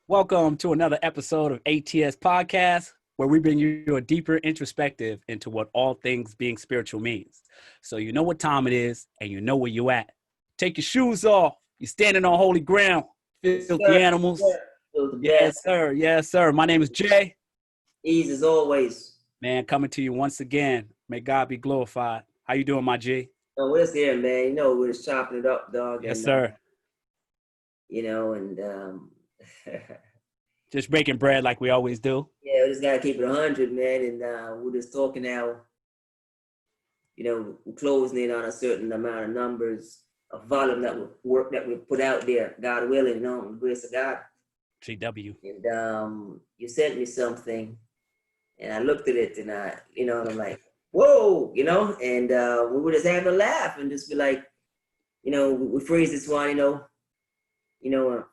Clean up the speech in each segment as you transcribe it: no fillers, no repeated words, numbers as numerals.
Welcome to another episode of A.T.S podcast, where we bring you a deeper introspective into what all things being spiritual means. So you know what time it is, and you know where you at. Take your shoes off. You're standing on holy ground. Yes, Filthy sir. Yes, animals. sir. So the Yes, best. sir. Yes, sir. My name is Jay. Ease as always. Man, coming to you once again. May God be glorified. How you doing, my G? Oh, we're here, man. You know, we're just chopping it up, dog. Yes, And, sir. Just breaking bread like we always do. yeah, we just got to keep it 100, man. And we're just talking now, we're closing in on a certain amount of numbers, a volume that we put out there, God willing, the grace of God. CW. And you sent me something, and I looked at it, and and I'm like, whoa, and we were just having a laugh and just be like, we phrase this one,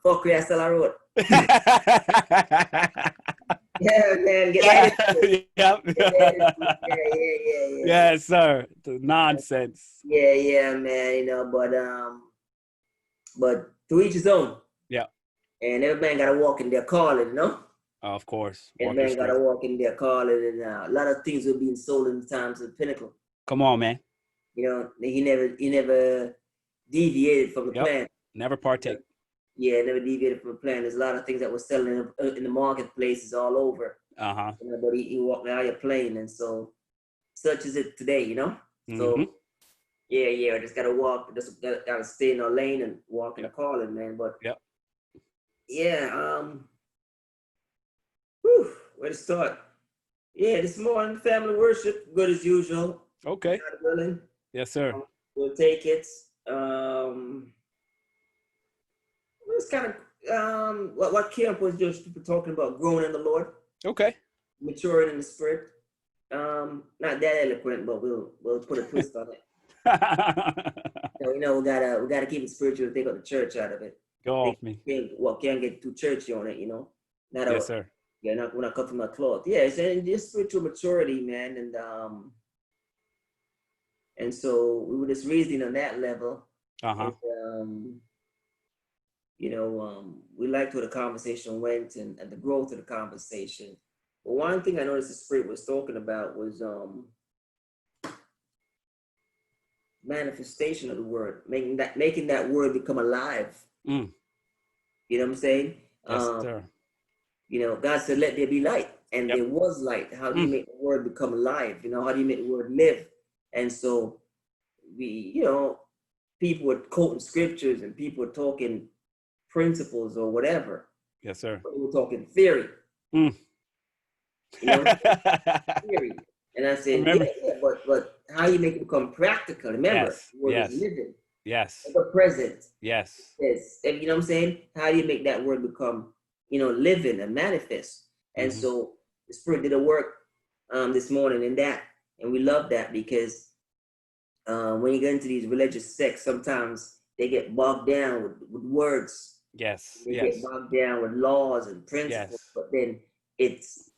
fuck Christ all I wrote. Yeah, man, get right into it. Yep. Yeah. Yes, sir. The nonsense. Yeah, man, but to each his own. Yeah. And every man gotta walk in their calling, Of course. Every man gotta walk in their calling, and a lot of things were being sold in the times of the pinnacle. Come on, man. He never deviated from the plan. Never partake. Yeah, never deviated from the plan. There's a lot of things that were selling in the marketplaces all over. Uh-huh. But he walked out your plane, and so such is it today, Mm-hmm. So yeah, just gotta walk, just gotta stay in our lane and walk in the calling, man. But where to start? Yeah, this morning family worship, good as usual. Okay. God willing. Yes, sir. We'll take it. It's kind of what camp was just people talking about growing in the Lord. Okay. Maturing in the spirit. Not that eloquent, but we'll put a twist on it. We gotta keep it spiritual and take out the church out of it. Go off me. Can't get too churchy on it, Yes, sir. Yeah, we're not cut from that cloth. Yeah, it's just spiritual maturity, man, and so we were just reasoning on that level. Uh-huh. And, we liked where the conversation went and the growth of the conversation. But one thing I noticed the Spirit was talking about was manifestation of the word, making that word become alive. Mm. You know what I'm saying? Yes, sir. God said, "Let there be light," and there was light. How do you make the word become alive? How do you make the word live? And so people were quoting scriptures and people were talking principles or whatever. Yes, sir. But we were talking theory. Mm. Theory. And I said, but how you make it become practical? Remember, the word is living. Yes. The present. Yes. Yes. And you know what I'm saying? How do you make that word become, living and manifest? And so the Spirit did a work this morning in that. And we love that because when you get into these religious sects, sometimes they get bogged down with words. Yes. They get bogged down with laws and principles, but then it's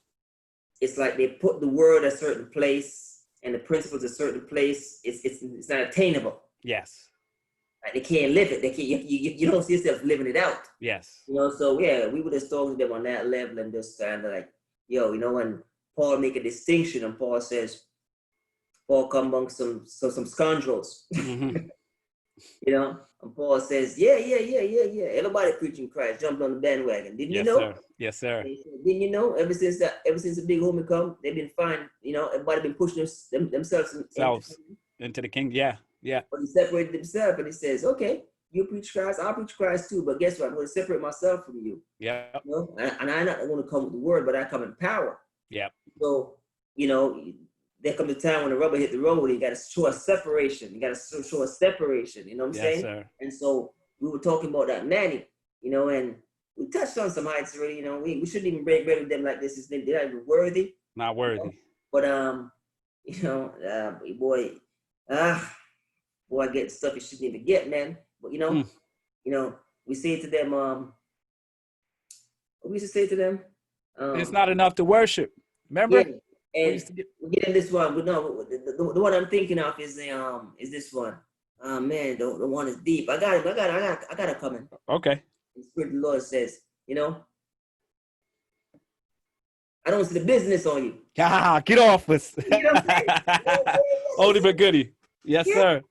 like they put the word a certain place and the principles a certain place. It's not attainable. Yes. Like they can't live it. They can't. You don't see yourself living it out. Yes. So yeah, we would just talk to them on that level and just kind of like, when Paul make a distinction and Paul says, Paul come among some scoundrels. Mm-hmm. And Paul says, yeah. Everybody preaching Christ jumped on the bandwagon. Didn't you know? Sir. Yes, sir. Didn't you know? Ever since the big homie come, they've been fine. Everybody been pushing themselves into the kingdom. Yeah. But he separated himself and he says, okay, you preach Christ, I'll preach Christ too. But guess what? I'm going to separate myself from you. Yeah. And I'm not going to come with the word, but I come in power. Yeah. So, there comes a time when the rubber hit the road, you got to show a separation. You got to show a separation. You know what I'm saying? Sir. And so we were talking about that Manny, and we touched on some heights already. We shouldn't even break bread with them like this. They're not even worthy. Not worthy. But boy, I get stuff you shouldn't even get, man. But we say to them, what we used to say to them? It's not enough to worship. Remember? Yeah. And we get in this one, but no, the one I'm thinking of is this one. Man, the one is deep. I got it coming. Okay. The Spirit of the Lord says, I don't see the business on you. Ah, get off us. You know what I'm saying? You know what I'm Oldie saying? but goodie. Yes, Yeah. sir.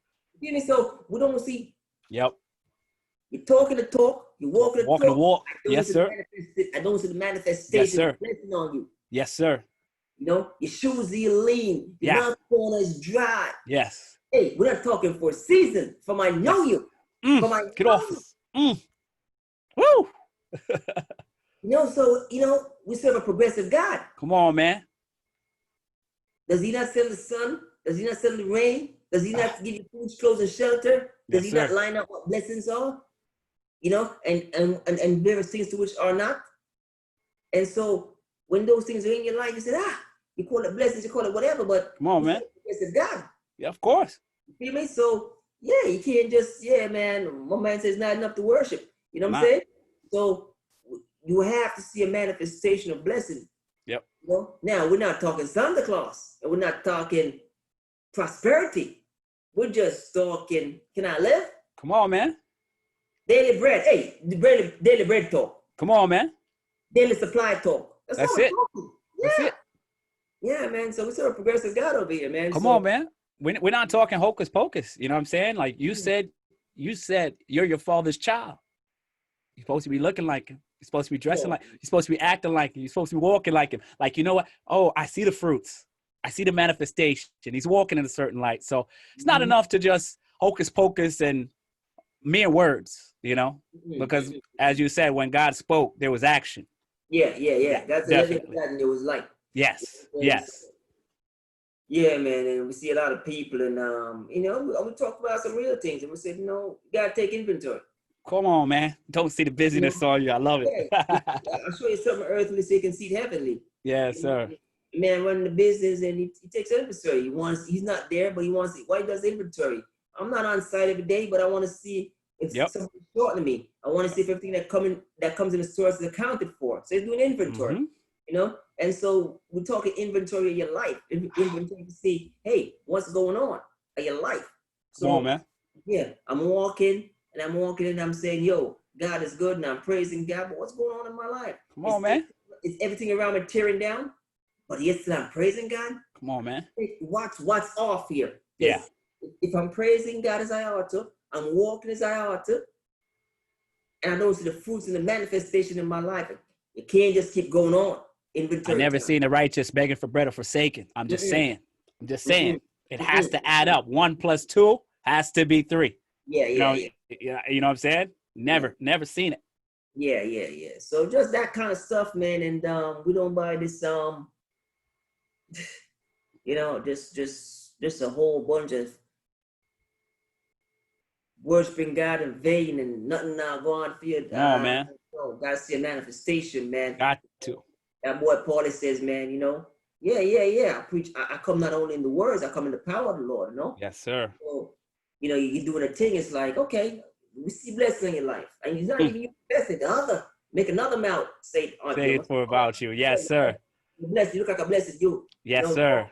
You know, so we don't see Yep. you're talking the talk, you're walking the Walking the talk. walk. Yes, sir. I don't see the Yes, manifestation of sir. blessing on you. Yes, sir. You know, your shoes are lean, your Yeah. mouth corner is dry. Yes. Hey, we're not talking for a season. From I know Yes. you. From I Get know off you. us. Woo. You know, so you know, we serve a progressive God. Come on, man. Does he not send the sun? Does he not send the rain? Does he not give you food, clothes, and shelter? Does Yes, he sir. not line up what blessings are? You know, and various things to which are not. And so when those things are in your life, you say, you call it blessings, you call it whatever, but Come on, man. It's God. Yeah, of course. You feel me? So yeah, you can't just, man, one man says not enough to worship. You know what I'm Nah. saying? So you have to see a manifestation of blessing. Yep. You know? Now we're not talking Santa Claus, and we're not talking prosperity. We're just talking, can I live? Come on, man. Daily bread. Hey, daily bread talk. Come on, man. Daily supply talk. That's all it. I'm talking. Yeah. That's it. Yeah, man. So we sort of progressive God over here, man. Come on, man. We're not talking hocus pocus. You know what I'm saying? Like you said you're your father's child. You're supposed to be looking like him. You're supposed to be dressing like you're supposed to be acting like him. You're supposed to be walking like him. Like, you know what? Oh, I see the fruits. I see the manifestation. He's walking in a certain light. So it's not enough to just hocus pocus and mere words, you know, because as you said, when God spoke, there was action. Yeah. That's the living Definitely. God, and it was like. Yes. And Yes. yeah, man, and we see a lot of people, and you know, we talk about some real things, and we said, you know, you gotta take inventory. Come on, man. Don't see the busyness on you. I love it. Yeah, I'll show you something earthly so you can see it heavenly. Yes, sir. Man running the business, and he takes inventory. He's not there, but he wants it. Why he does inventory? I'm not on site every day, but I want to see if something's short to me. I want to see if everything that comes in the store is accounted for. So he's doing inventory. You know, and so we're talking inventory of your life, inventory to see, hey, what's going on in your life. So, come on, man. Yeah, I'm walking and I'm saying, yo, God is good, and I'm praising God, but what's going on in my life? Come on, man. Is everything around me tearing down? But yet still I'm praising God? Come on, man. What's off here? Yeah. If I'm praising God as I ought to, I'm walking as I ought to, and I don't see the fruits and the manifestation in my life, it can't just keep going on. Inventory. I never seen the righteous begging for bread or forsaken. I'm just saying. It has to add up. 1 + 2 has to be 3. Yeah. You know what I'm saying? Never seen it. Yeah. So just that kind of stuff, man. And we don't buy this you know, just a whole bunch of worshiping God in vain and nothing now going for you. No, man. Gotta see a manifestation, man. Got to. That boy Paulie says, man, you know, yeah. I preach. I come not only in the words, I come in the power of the Lord, you know? Yes, sir. So, you know, you're doing a thing, it's like, okay, we see blessing in your life. And he's not even you blessing. Make another mouth say it for about you. Yes, sir. You bless you, look like a blessed you. Yes, sir.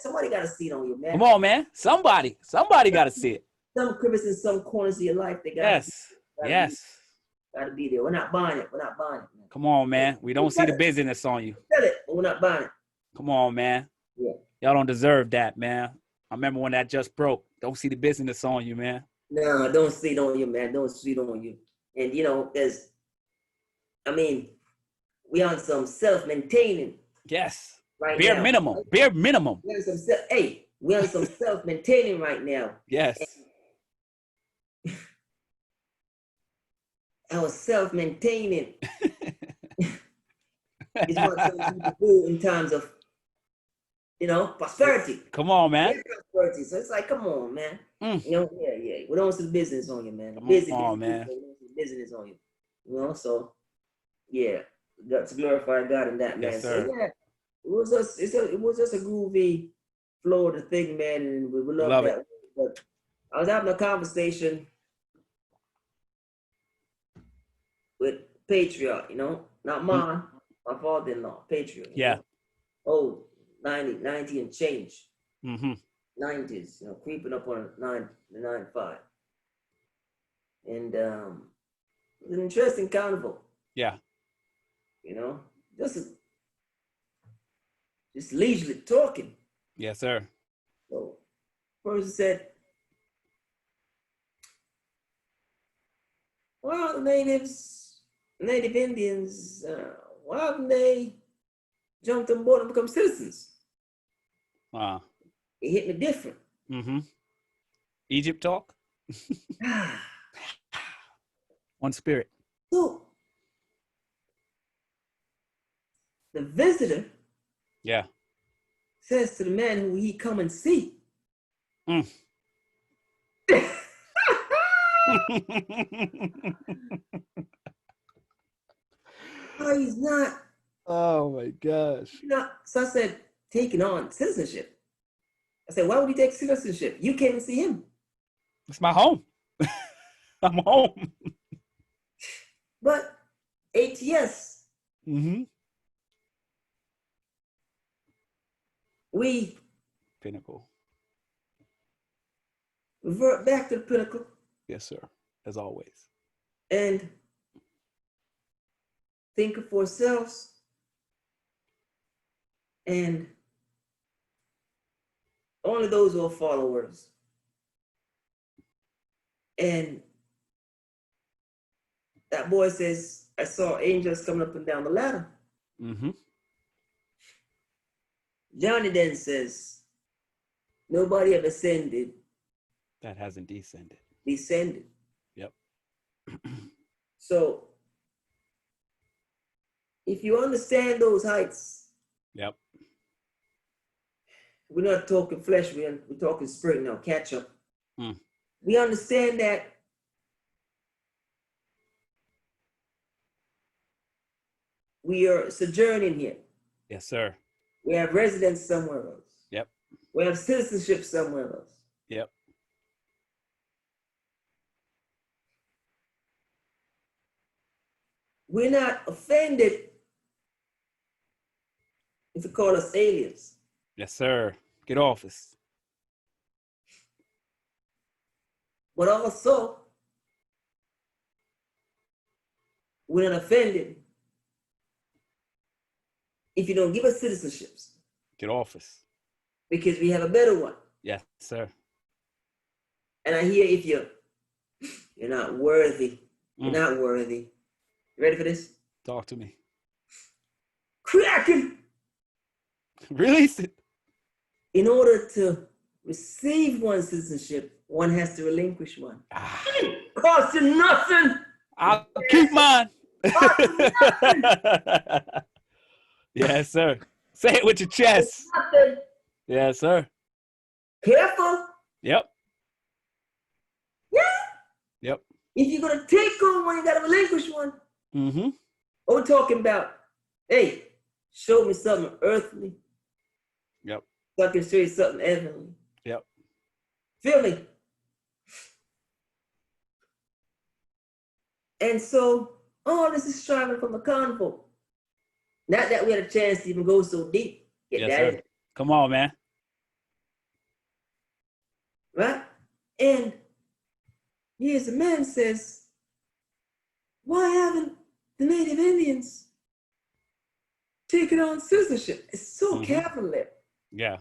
Somebody got to see it on you, man. Come on, man. Somebody got to see it. Some crevices in some corners of your life, they got Gotta be there. We're not buying it. Man. Come on, man. We don't see the busyness on you. Sell it, but we're not buying it. Come on, man. Yeah. Y'all don't deserve that, man. I remember when that just broke. Don't see the busyness on you, man. No, don't see it on you, man. Don't see it on you. And you know, we on some self-maintaining. Yes. Right Bare now. minimum. Bare minimum. We on some self-maintaining right now. Yes. Our self-maintaining is what some people do in terms of, you know, prosperity. Come on, man. Prosperity. So it's like, come on, man. You know, yeah. We don't see the business on you, man. Man. We don't see the business on you. You know, so yeah, got to glorify God in that, man. Yes, sir. So yeah, it was just a groovy flow of the thing, man, and we love that. But I was having a conversation with Patriot, you know, not mine, my father-in-law, Patriot. Yeah. Oh, 90 and change. 90s, you know, creeping up on 95. And it was an interesting carnival. Yeah. You know, just just leisurely talking. Yes, sir. So, person said, well, Native Indians, why haven't they jumped on board and become citizens? Wow. It hit me different. Mm-hmm. Egypt talk. One spirit. So, the visitor Yeah. says to the man who he come and see, Mm. oh, he's not. Oh my gosh. So I said, taking on citizenship. I said, why would he take citizenship? You came and see him. It's my home. I'm home. But A.T.S, Mm-hmm. we Pinnacle. revert back to the pinnacle Yes, sir. As always. and think of ourselves and only those who are followers. And that boy says, I saw angels coming up and down the ladder. Mm-hmm. Johnny then says, nobody ever ascended, That hasn't descended. descended. Yep. So if you understand those heights, Yep. we're not talking flesh, we're talking spirit now, catch up. Mm. We understand that we are sojourning here. Yes, sir. We have residence somewhere else. Yep. We have citizenship somewhere else. Yep. We're not offended if you call us aliens. Yes, sir. Get off us. But also, we're not offended if you don't give us citizenships, Get off us. because we have a better one. Yes, sir. And I hear if you're not worthy, you're not worthy. You ready for this? Talk to me. Cracking! Release it. In order to receive one's citizenship, one has to relinquish one. Cost you nothing. I'll keep mine. Yes, sir. Say it with your chest. Nothing. Yes, sir. Careful. Yep. Yeah. Yep. If you're gonna take on one, you gotta relinquish one. Mm-hmm. What we're talking about? Hey, show me something earthly. Yep. So I can show you something heavenly. Yep. Feel me? And so all this is striving from a convo. Not that we had a chance to even go so deep. Get Yes, that sir. in. Come on, man. Right? And here's a man says, why haven't the Native Indians taken on citizenship? It's so cavalier. Yeah.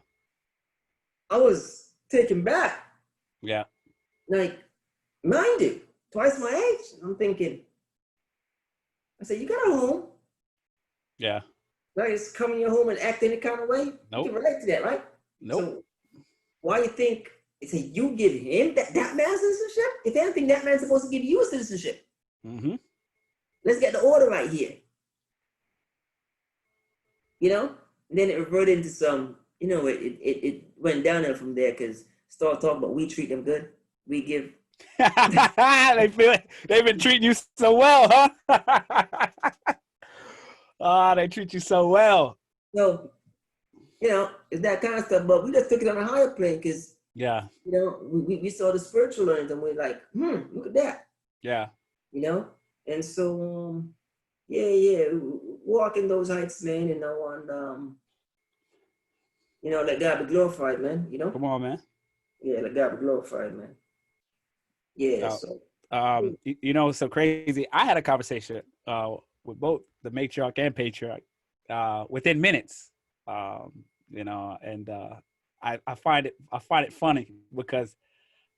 I was taken back. Yeah. Like, mind you, twice my age. I'm thinking, I said, you got a home. Yeah. Like, just come in your home and act any kind of way. Nope. You can relate to that, right? Nope. So why you think it's you give him that man's citizenship? If anything, that man's supposed to give you a citizenship. Mm-hmm. Let's get the order right here. You know? And then it reverted into some, you know, it went downhill from there because start talking about we treat them good. We give. They feel it. They've been treating you so well, huh? Oh, they treat you so well. So, you know, it's that kind of stuff. But we just took it on a higher plane because, Yeah. you know, we saw the spiritual learnings and we're like, look at that. Yeah. You know? And so, yeah, walking those heights, man, you know, and, you know, let God be glorified, man, you know? Come on, man. Yeah, let God be glorified, man. Yeah, so. You know, it's so crazy. I had a conversation with both the matriarch and patriarch within minutes You know, and I find it funny because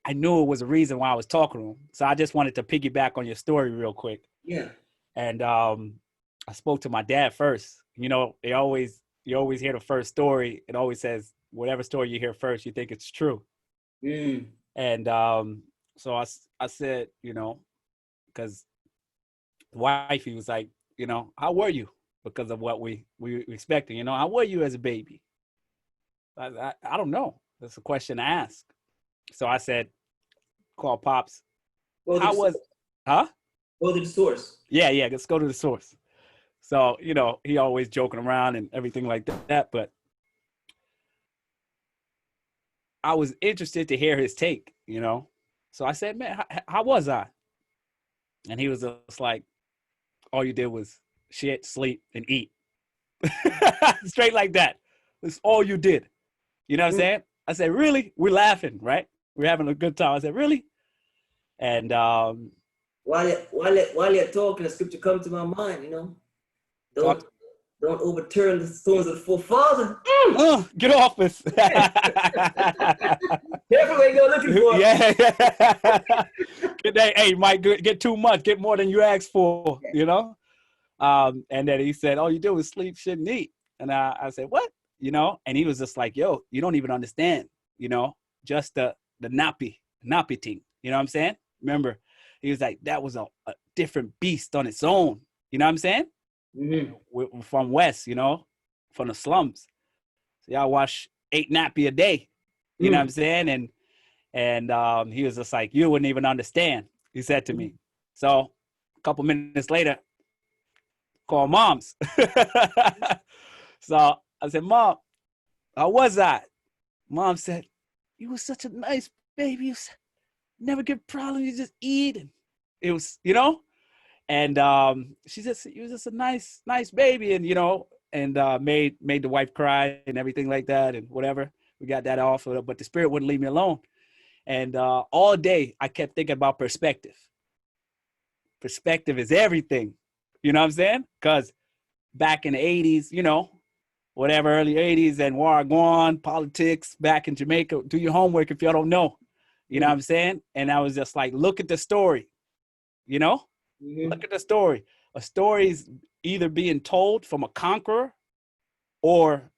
I knew it was a reason why I was talking to him. So I just wanted to piggyback on your story real quick. Yeah. And I spoke to my dad first. You know, you always hear the first story. It always says whatever story you hear first, you think it's true. Mm. And so I said, you know, because the wife, he was like, you know, how were you? Because of what we expecting, you know, how were you as a baby? I don't know. That's a question to ask. So I said, call pops. Go to the How was, source. huh? Go to the source. Yeah. Let's go to the source. So, you know, he always joking around and everything like that. But I was interested to hear his take, you know? So I said, man, how was I? And he was just like, all you did was shit, sleep, and eat. Straight like that. That's all you did. You know what I'm Mm. saying? I said, really? We're laughing, right? We're having a good time. I said, really? And While you're talking, the scripture come to my mind. You know, don't talk. don't overturn the stones of the forefather. Mm. Get off us. Careful what you're looking for. Yeah. Hey, Mike, get too much. Get more than you asked for, you know? And then he said, all you do is sleep, shit, and eat. And I said, what? You know? And he was just like, yo, you don't even understand, you know? Just the nappy thing. You know what I'm saying? Remember, he was like, that was a different beast on its own. You know what I'm saying? Mm-hmm. We're from West, you know, from the slums. So y'all wash 8 nappy a day. You know what I'm Mm. saying? And he was just like, you wouldn't even understand. He said to me. So a couple minutes later, call moms. So I said, Mom, how was I? Mom said, you were such a nice baby. You never get problems. You just eat. And it was, you know, and she said, you was just a nice baby. And, you know, and made the wife cry and everything like that and whatever. We got that off, but the spirit wouldn't leave me alone. And all day I kept thinking about perspective. Perspective is everything. You know what I'm saying? Because back in the 80s, you know, whatever, early 80s and war gone, politics back in Jamaica. Do your homework if y'all don't know. You know what I'm saying? And I was just like, look at the story, you know? Mm-hmm. Look at the story. A story's either being told from a conqueror or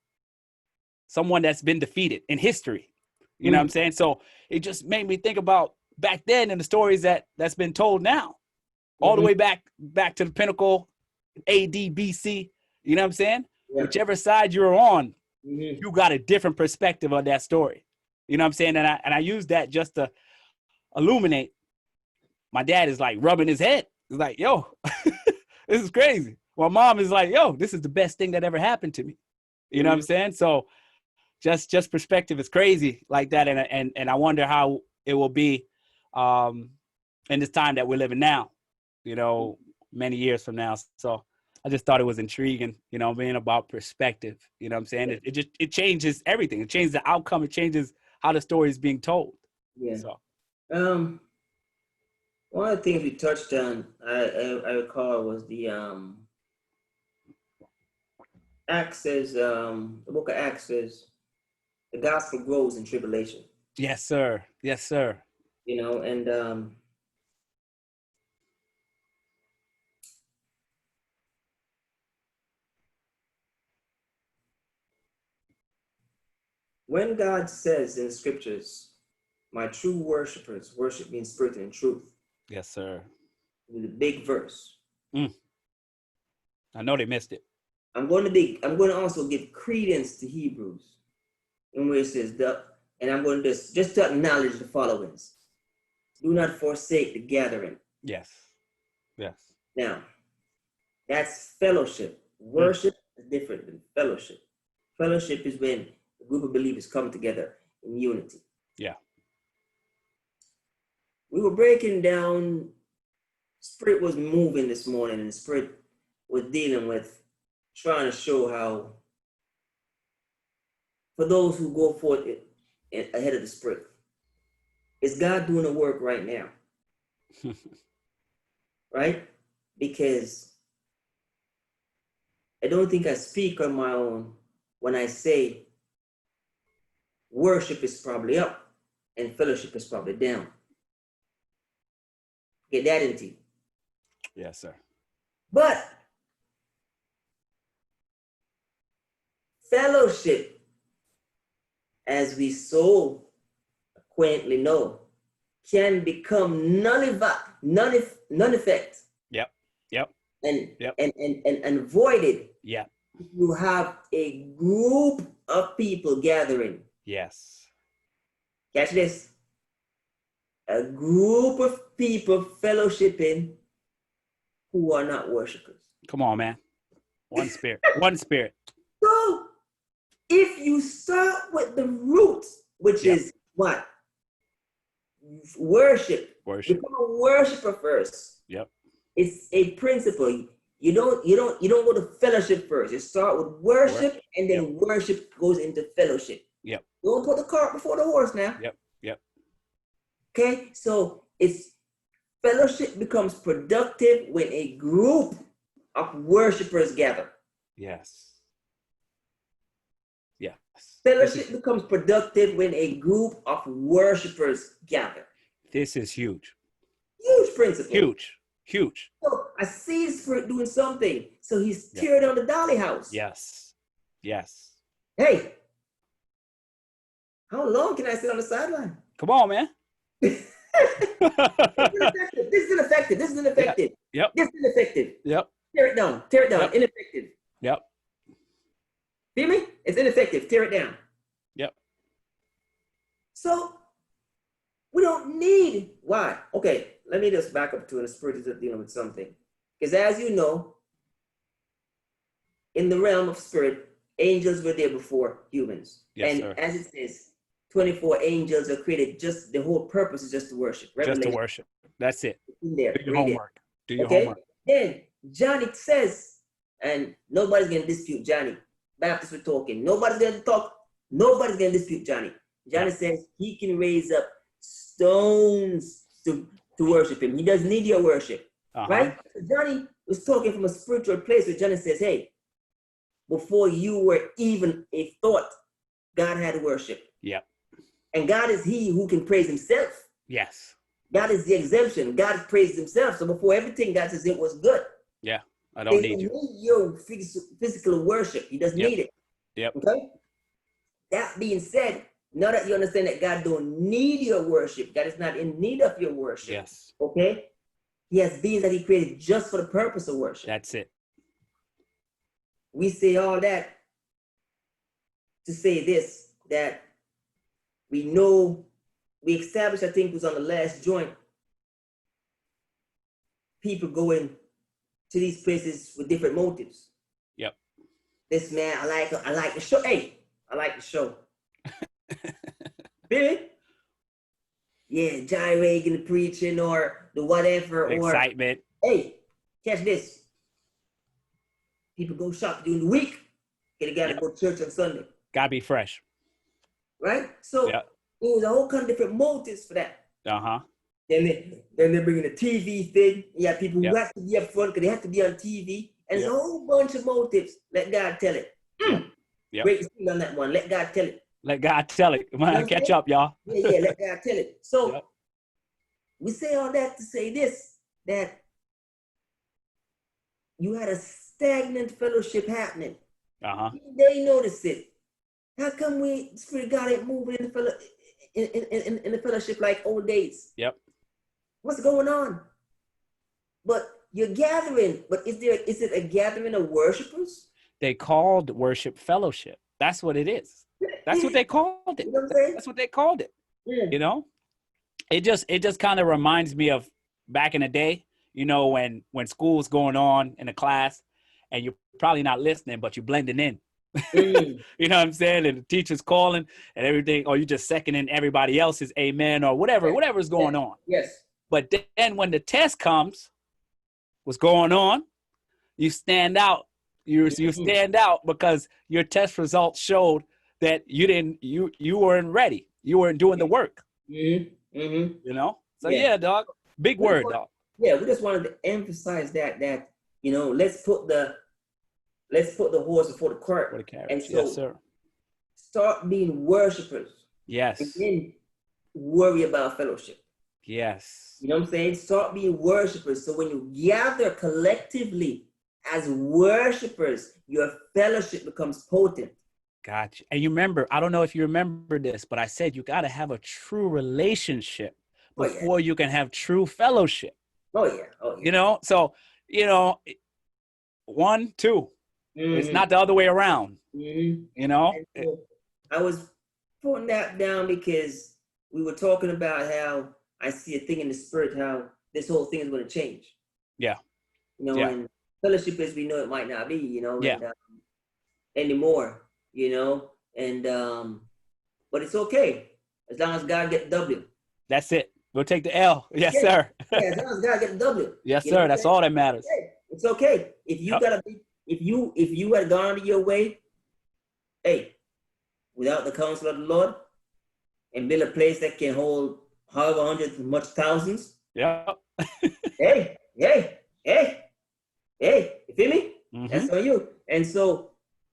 someone that's been defeated in history. You know what I'm saying? So it just made me think about back then and the stories that's been told now, all the Mm-hmm. way back to the pinnacle, AD, BC. You know what I'm saying? Yeah. Whichever side you're on, Mm-hmm. you got a different perspective of that story. You know what I'm saying? And I use that just to illuminate. My dad is like rubbing his head. He's like, yo, this is crazy. My mom is like, yo, this is the best thing that ever happened to me. You know what I'm saying? So just perspective is crazy like that. And I wonder how it will be um, in this time that we're living now, you know, many years from now. So I just thought it was intriguing, you know, being about perspective. You know what I'm saying? It changes everything. It changes the outcome. It changes how the story is being told. Yeah. So Um. One of the things we touched on, I recall, was the Acts says, the book of Acts says, the gospel grows in tribulation. yes, sir. Yes, sir. You know, and when God says in the scriptures, my true worshipers worship me in spirit and in truth, Yes, sir. with a big verse. Mm, I know they missed it. I'm going to also give credence to Hebrews, in where it says and I'm going to just to acknowledge the followings. Do not forsake the gathering. Yes. Yes. Now, that's fellowship. Mm, Worship is different than fellowship. Fellowship is when a group of believers come together in unity. yeah. We were breaking down, Spirit was moving this morning, and the Spirit was dealing with trying to show how, for those who go forth ahead of the Spirit, is God doing the work right now? Right? Because I don't think I speak on my own when I say worship is probably up and fellowship is probably down. Get that into you. Yes, sir. But fellowship, as we so acquaintly know, can become non-effect. Yep. Yep. And voided. Yep. You have a group of people gathering. Yes. Catch this. A group of people fellowshipping who are not worshipers. Come on, man. One spirit. One spirit. So if you start with the roots, which is what? Worship. Worship. Become a worshiper first. Yep. It's a principle. You don't go to fellowship first. You start with worship, and then worship goes into fellowship. Yep. Don't put the cart before the horse now. Yep. Yep. Okay, so it's fellowship becomes productive when a group of worshipers gather. Yes. Yes. Fellowship becomes productive when a group of worshipers gather. This is huge. Huge principle. Huge. Huge. So I see the Spirit doing something. So he's tearing down the dolly house. Yes. Yes. Hey, how long can I sit on the sideline? Come on, man. This is ineffective. This is ineffective. Yep. This is ineffective. Yep. Tear it down. Tear it down. Yep. Ineffective. Yep. Feel me? It's ineffective. Tear it down. Yep. So we don't need why. Okay, let me just back up to the Spirit is dealing with something. Because as you know, in the realm of spirit, angels were there before humans. Yes, and sir. as it says, 24 angels are created. Just the whole purpose is just to worship. Just to worship. That's it. There, Do your homework. Do your homework. Then Johnny says, and nobody's gonna dispute Johnny. Baptists were talking. Nobody's gonna talk. Nobody's gonna dispute Johnny. Johnny says he can raise up stones to worship him. He doesn't need your worship. Right? So Johnny was talking from a spiritual place where Johnny says, hey, before you were even a thought, God had worship. Yep. And God is he who can praise himself. Yes. God is the exemption. God praises himself. So before everything, God says it was good. Yeah. I don't need you. Need your physical worship. He doesn't need it. Yep. Okay? That being said, now that you understand that God don't need your worship, God is not in need of your worship. Yes. Okay? He has beings that he created just for the purpose of worship. That's it. We say all that to say this, that we know, we established, I think it was on the last joint, people going to these places with different motives. Yep. This man, I like the show. Hey, I like the show. Really? Yeah, gyrating the preaching or the whatever. Excitement. Or, hey, catch this. People go shop during the week. They gotta go to church on Sunday. Gotta be fresh. Right? So it was a whole kind of different motives for that. Uh-huh. Then they're bringing the TV thing. You have people who have to be up front because they have to be on TV. And there's a whole bunch of motives. Let God tell it. Break the seal on that one. Let God tell it. Let God tell it. Come on, catch up, y'all. Yeah, let God tell it. So we say all that to say this, that you had a stagnant fellowship happening. Uh-huh. They notice it. How come Spirit of God ain't moving in the fellowship like old days? Yep. What's going on? But you're gathering. But is it a gathering of worshipers? They called worship fellowship. That's what it is. That's what they called it. You know what I'm saying? That's what they called it. Yeah. You know? It just kind of reminds me of back in the day, you know, when school's going on in a class and you're probably not listening, but you're blending in. You know what I'm saying? And the teacher's calling and everything, or you just seconding everybody else's amen or whatever's going on. Yes. But then when the test comes, what's going on? You stand out. You stand out because your test results showed that you weren't ready. You weren't doing the work. You know? So yeah, dog. Big word, dog. Yeah, we just wanted to emphasize that you know, let's put the let's put the horse before the For the cart. carriage. And Yes, so sir. start being worshipers. Yes. And then worry about fellowship. Yes. You know what I'm saying? Start being worshipers. So when you gather collectively as worshipers, your fellowship becomes potent. Gotcha. And you remember, I don't know if you remember this, but I said you got to have a true relationship before you can have true fellowship. Oh, yeah. Oh, yeah. You know, so, 1, 2. It's not the other way around. You know? So I was putting that down because we were talking about how I see a thing in the spirit, how this whole thing is going to change. Yeah. And fellowship as we know it might not be, and, anymore, and but it's okay as long as God get the W. That's it. We'll take the L. Yes, sir. As long as God get the W. Yes, sir. That's all that matters. It's okay. If you if you had gone out of your way, without the counsel of the Lord, and build a place that can hold however hundreds, much thousands. Yeah. hey, you feel me? Mm-hmm. That's on you. And so,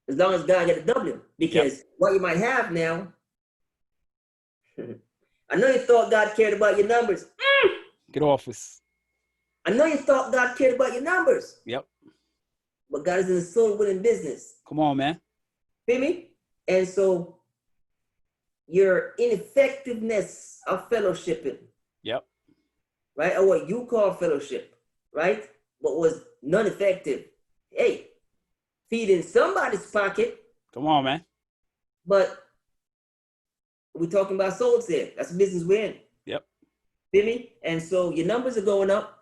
as long as God get the W, because what you might have now, I know you thought God cared about your numbers. Get off us. I know you thought God cared about your numbers. Yep. But God is in the soul winning business. Come on, man. Feel me? And so, your ineffectiveness of fellowshipping. Yep. Right? Or what you call fellowship, right? What was non-effective. Hey, feeding somebody's pocket. Come on, man. But we're talking about souls here. That's the business we're in. Yep. Feel me? And so your numbers are going up,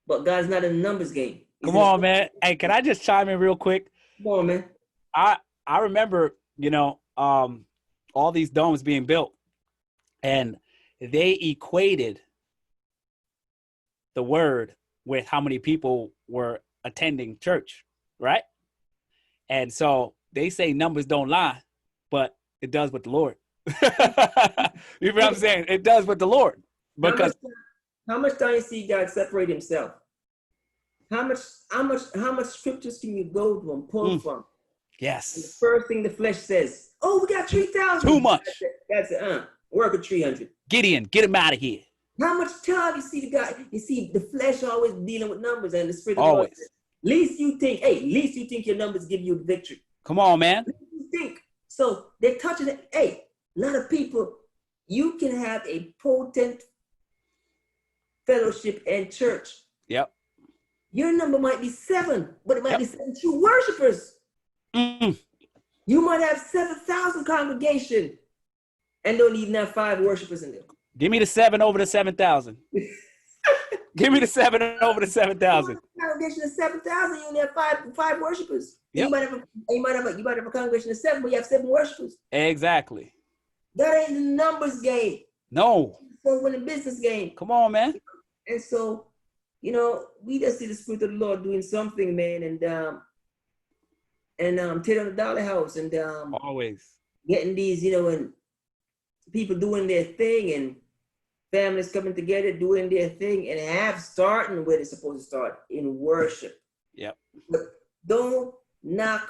but God's not in the numbers game. Come on, man. Hey, can I just chime in real quick? Come on, man. I remember, all these domes being built, and they equated the word with how many people were attending church, right? And so they say numbers don't lie, but it does with the Lord. You know what I'm saying? It does with the Lord. Because how much time you see God separate himself? How much scriptures can you go to and pull from? Yes. And the first thing the flesh says, oh, we got 3,000. Too much. That's it. Work with 300. Gideon, get him out of here. How much time you see the guy? You see the flesh always dealing with numbers, and the spirit always. Says, least you think your numbers give you the victory. Come on, man. Least you think. So they're touching it. Hey, a lot of people, you can have a potent fellowship and church. Yep. Your number might be 7, but it might be 7 true worshipers. You might have 7,000 congregation and don't even have 5 worshipers in there. Give me the 7 over the 7,000. Give me the 7 over the 7,000. Congregation of 7,000, you only have 5 worshipers. Yep. You might have a congregation of 7, but you have 7 worshipers. Exactly. That ain't the numbers game. No. So when the business game. Come on, man. And so, we just see the Spirit of the Lord doing something, man, and tearing the dollar house and always getting these, and people doing their thing and families coming together doing their thing and starting where they're supposed to start in worship. Yep. But don't knock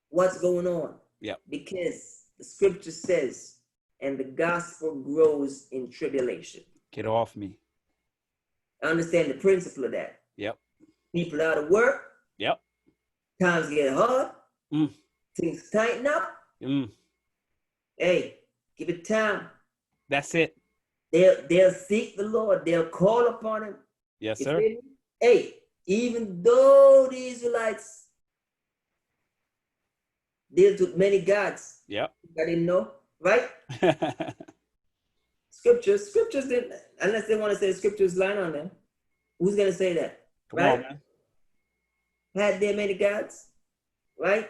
what's going on. Yep. Because the scripture says, and the gospel grows in tribulation. Get off me. I understand the principle of that. Yep. People out of work. Yep. Times get hard. Things tighten up. Hey, give it time. That's it. They'll seek the Lord. They'll call upon him. Yes, sir. Hey, even though the Israelites dealt with many gods. Yep. I didn't know, right? Scriptures didn't, unless they want to say the scriptures line on them. Who's going to say that? Come right? on, man. Had there many gods, right?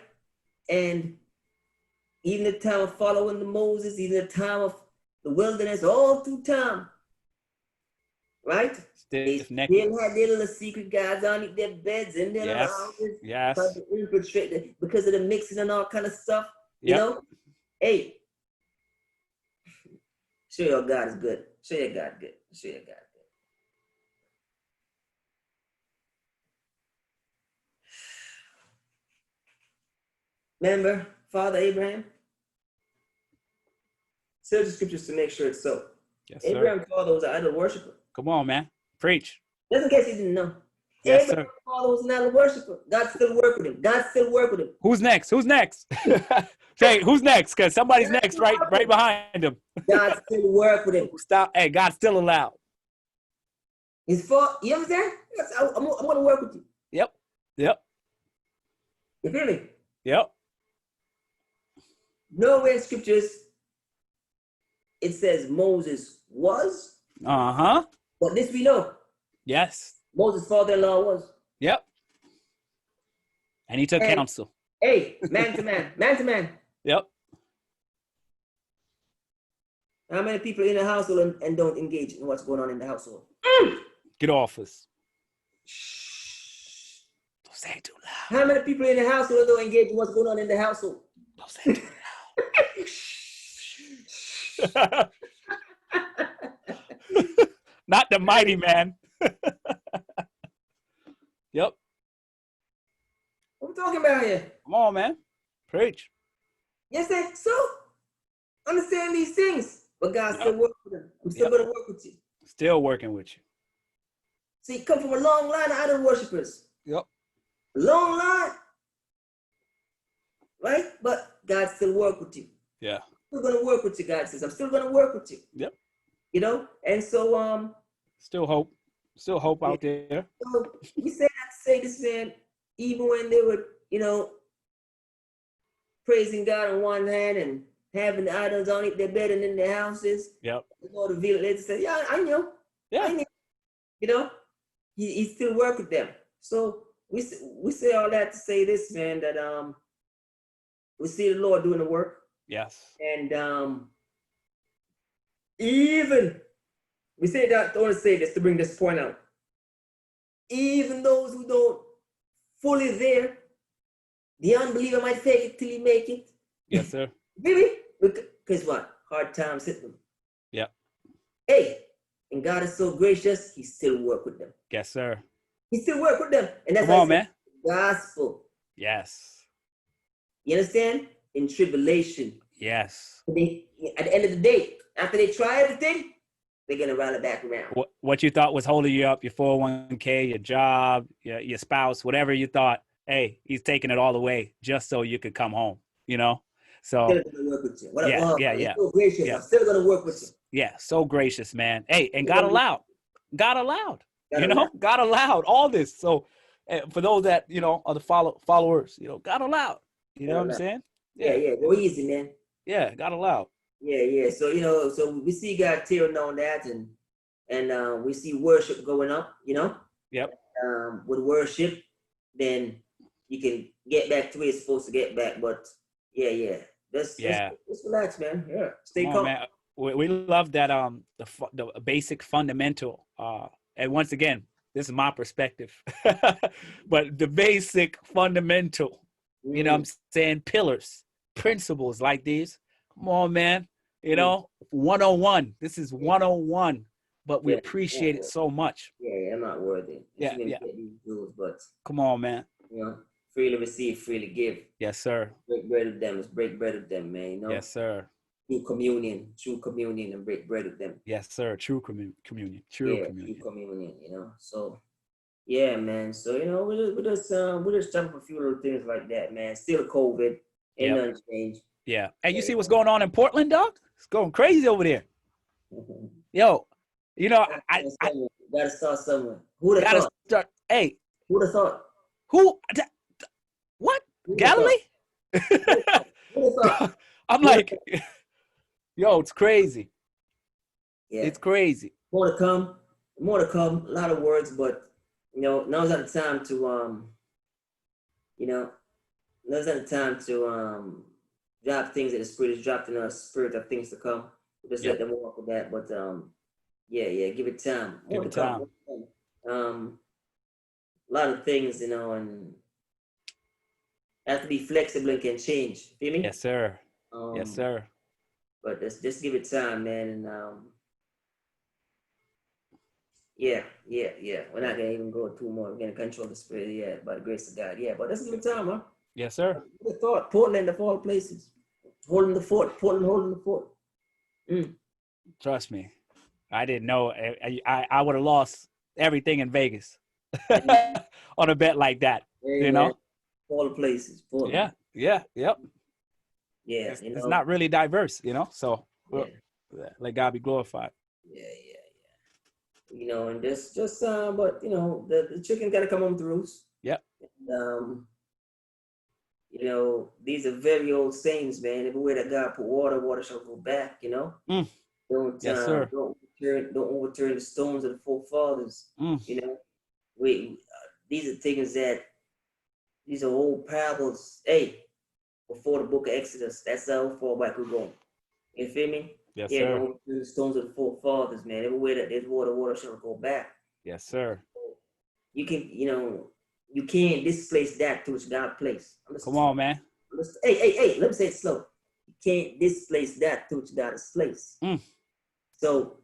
And even the time of following the Moses, even the time of the wilderness, all through time, right? They still had their little secret gods on their beds in their houses. Yes. Because of the mixing and all kind of stuff. Yep. You know? Hey, show your God is good. Show your God good. Show your God good. Remember Father Abraham? Search the scriptures to make sure it's so. Yes, sir. Abraham's father was an idol worshiper. Come on, man. Preach. Just in case you didn't know. Yes, Abraham's sir. father was an idol worshiper. God still work with him. God still work with him. Who's next? Who's next? Say, who's next? Because somebody's next right behind him. God still work with him. Stop. Hey, God's still allowed. His fault, you understand? Yes, I'm going to work with you. Yep. Yep. You feel me? Yep. Nowhere in scriptures it says Moses was, Uh-huh. but this we know. Yes. Moses' father-in-law was. Yep. And he took And, counsel. hey, man to man, man to man. Yep. How many people in the household and don't engage in what's going on in the household? Get off us. Shh. Don't say it too loud. How many people in the household and don't engage in what's going on in the household? Don't say it too loud. Not the mighty man. Yep. What we talking about here? Come on, man. Preach. Yes, sir. So understand these things, but God still works with them. I'm still going to work with you. Still working with you. See, you come from a long line of idol worshippers. Yep. A long line. Right? But God still work with you. Yeah. I'm still going to work with you, God says. I'm still going to work with you. Yep. You know? And so, Still hope. Still hope out there. so we say that to say this, man, even when they were, you know, praising God on one hand and having the idols on it, they're better than their houses. Yep. The Lord revealed it. They say, yeah, I know. Yeah. I know. You know? He still work with them. So we say all that to say this, man, that we see the Lord doing the work. Yes. And even we say that, I want to say this to bring this point out. Even those who don't fully there, the unbeliever might fake it till he make it. Yes, sir. Really? Because what? Hard times hit them. Yeah. Hey, and God is so gracious, he still work with them. Yes, sir. He still work with them. And that's Come on, man. Gospel. Yes. You understand? In tribulation. Yes. At the end of the day, after they try everything, they're going to rally back around. What you thought was holding you up, your 401k, your job, your spouse, whatever you thought, hey, he's taking it all away just so you could come home, you know? So, still going to work with you. Yeah. So gracious. Yeah. I'm still going to work with you. Yeah, so gracious, man. Hey, and God allowed. God allowed all this. So, for those that, you know, are the followers, you know, God allowed. You know what I'm saying? Yeah. Go easy, man. Yeah, God allowed. Yeah. So, you know, so we see God tearing on that and we see worship going up, you know? Yep. With worship, then you can get back to where it's supposed to get back. But yeah. Let's relax, man. Yeah. Stay calm. Man. We love that the basic fundamental and once again, this is my perspective. But the basic fundamental, you know what I'm saying, pillars, principles like these. Come on, man. You know, 101. This is 101, but we appreciate it so much. Yeah, I'm not worthy. Yeah. Get these rules, but come on, man. You know, freely receive, freely give. Yes, sir. Break bread with them. Let's break bread with them, man. You know? Yes, sir. True communion, and break bread with them. Yes, sir. True communion. True communion. You know, so yeah, man. So you know, we just jump a few little things like that, man. Still COVID, ain't nothing changed. Yeah. Hey, you see what's going on in Portland, dog? It's going crazy over there. Yo, you know, I gotta start somewhere. Who'd have thought? Hey, who'd have thought? Who? What? Galilee? I'm like, yo, it's crazy. Yeah. It's crazy. More to come. A lot of words, but you know, now's not the time to drop things that the Spirit is dropped in our spirit of things to come. Just let them walk with that. But give it time. Give it time. A lot of things, you know, and have to be flexible and can change. Feel me? Yes, sir. Yes, sir. But just give it time, man, and we're not gonna even go too more. We're gonna control the spirit, by the grace of God. But let's give it time, huh? Yes, sir. Who thought Portland of all places, holding the fort, Portland holding the fort. Trust me. I didn't know. I would have lost everything in Vegas on a bet like that. Hey, You man, know? all the places, Portland. Yeah. Yeah. Yep. Yeah, It's not really diverse, So Yeah, let God be glorified. yeah, and but the chicken got to come home to roost. Yep. And, these are very old sayings, man. Everywhere that God put water, water shall go back. Mm. Don't Yes, sir. don't overturn the stones of the forefathers. Mm. These are things that these are old parables. Hey, before the book of Exodus, that's how far back we're going. You feel me? Yes, Yeah, sir. don't overturn the stones of the forefathers, man. Everywhere that there's water, water shall go back. Yes, sir. You can, you can't displace that to which God placed. Come on, man. Hey, let me say it slow. You can't displace that to which God has placed. Mm. So,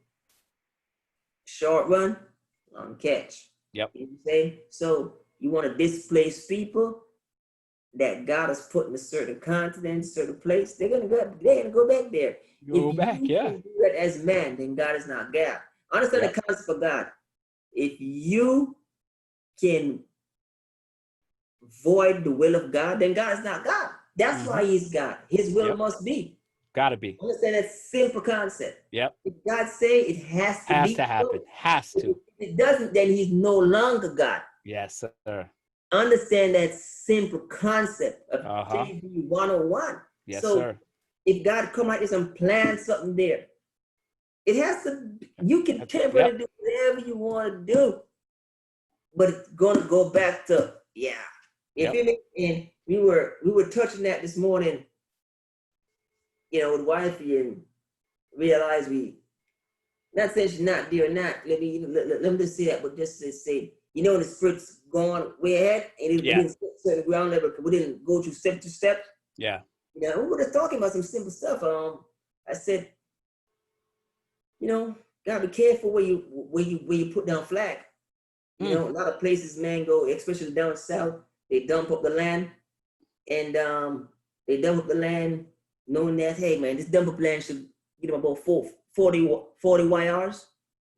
short run, long catch. Yep. You know what I'm saying? So, you want to displace people that God has put in a certain continent, certain place, they're gonna go back there. Go If back, you yeah. can do that as man, then God is not God. Understand Yep. the concept of God. If you can void the will of God, then God is not God. That's why He's God. His will must be. Gotta be. Understand that simple concept. Yep. If God say it has to Has be to happen. so. Has to. If it doesn't, then He's no longer God. Yes, sir. Understand that simple concept of Uh-huh. JV 101. Yes, So sir. if God come out and plant something there, it has to, you can temper Yep. to do whatever you want to do, but it's gonna go back to, you feel me? And we were touching that this morning, with wifey, and realized not saying she's not there or not. Let me just say that, but just to say, the spirit's gone way ahead, and we didn't set certain ground level, we didn't go through step to step. Yeah. We were just talking about some simple stuff. I said, gotta be careful where you put down flag. A lot of places, man, go, especially down south, they dump up the land, and they dump up the land knowing that, hey, man, this dump up land should get them about 40 YRs.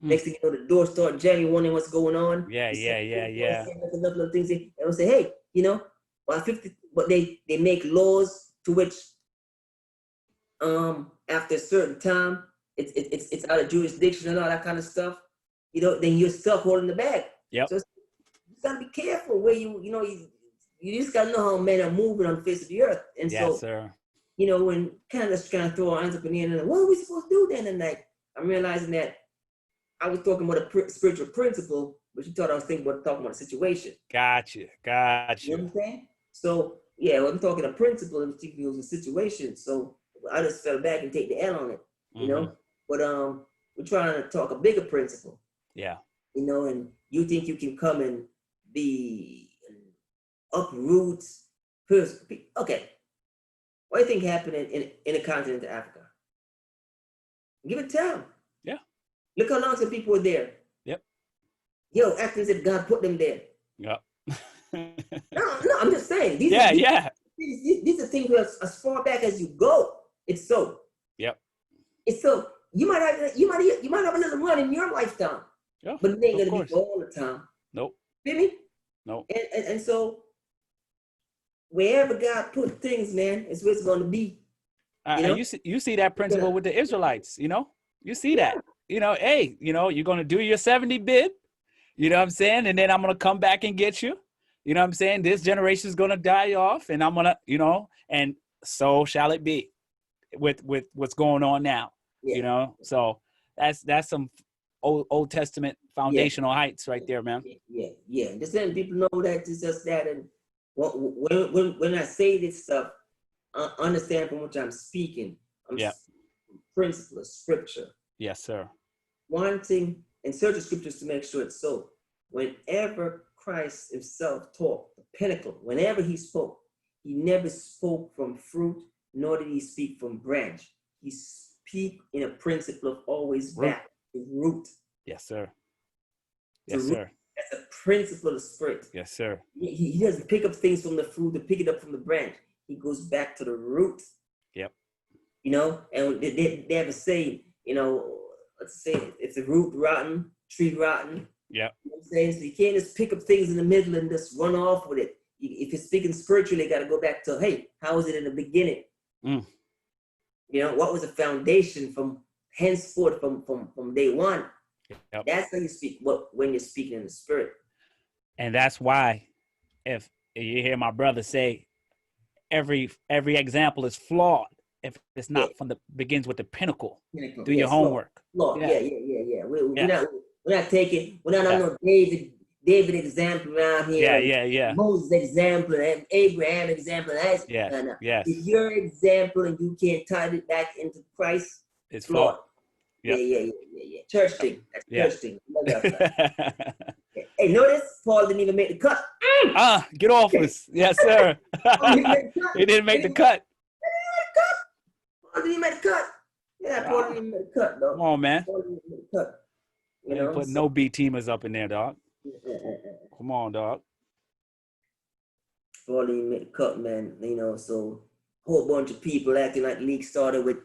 Next thing you know, the doors start jamming, wondering what's going on. Yeah. Another things, and they'll say, hey, well, 50, but they make laws to which, after a certain time, it's out of jurisdiction and all that kind of stuff. Then you're stuck holding the bag. Yep. So you gotta be careful where you just gotta know how men are moving on the face of the earth. And Yes, sir. when kind of throw our hands up in the air and what are we supposed to do then? And I'm realizing that I was talking about a spiritual principle, but you thought I was talking about a situation. Gotcha. You know what I'm saying? So yeah, when I'm talking a principle, and it was a situation. So I just fell back and take the L on it, But we're trying to talk a bigger principle. Yeah. And you think you can come and be uproot person. Okay. What do you think happened in the continent of Africa? Give it time. Yeah. Look how long some people were there. Yep. Acting as if God put them there. Yep. No, I'm just saying. These are things where as far back as you go, it's so. Yep. It's so. You might have a little run in your lifetime. Yeah, but it ain't gonna be all the time. Nope. Feel me? Nope. And so wherever God put things, man, it's where it's gonna be. You see that principle with the Israelites, You see that. Hey, you're gonna do your 70 bid, you know what I'm saying? And then I'm gonna come back and get you. You know what I'm saying? This generation is gonna die off, and I'm gonna, and so shall it be with what's going on now. So that's some Old Testament foundational heights right there, man. Yeah. Just letting people know that it's just that, and when I say this stuff, understand from which I'm speaking. I'm principle of scripture. Yes, sir. Wanting and searching scriptures to make sure it's so. Whenever Christ himself taught the pinnacle, whenever he spoke, he never spoke from fruit, nor did he speak from branch. He speak in a principle of always back to root. Yes, sir. Yes, sir. That's a principle of the Spirit. Yes, sir. He doesn't pick up things from the fruit to pick it up from the branch. He goes back to the root. Yep. You know, and they have a saying, you know, let's say if the root rotten, tree rotten. Yep. You know what I'm saying? So you can't just pick up things in the middle and just run off with it. If you're speaking spiritually, you got to go back to, hey, how was it in the beginning? Mm. You know, what was the foundation from henceforth, from day one? Yep. That's how you speak when you're speaking in the Spirit. And that's why if you hear my brother say every example is flawed if it's not from the begins with the pinnacle. Do your homework. Flawed. Yeah. We're not taking, we're not on no David example around here. Yeah. Moses example and Abraham example. Yeah. Yes. If your example and you can't tie it back into Christ, it's flawed. Yep. Yeah. Church thing. That's church thing. Hey, notice Paul didn't even make the cut. Get off us. Yes, sir. He didn't make the cut. Paul didn't even make the cut. Yeah, Paul didn't even make the cut, though. Come on, man. Paul didn't even make the cut. You know, put no B teamers up in there, dog. Come on, dog. Paul didn't even make the cut, man. You know, so a whole bunch of people acting like the league started with.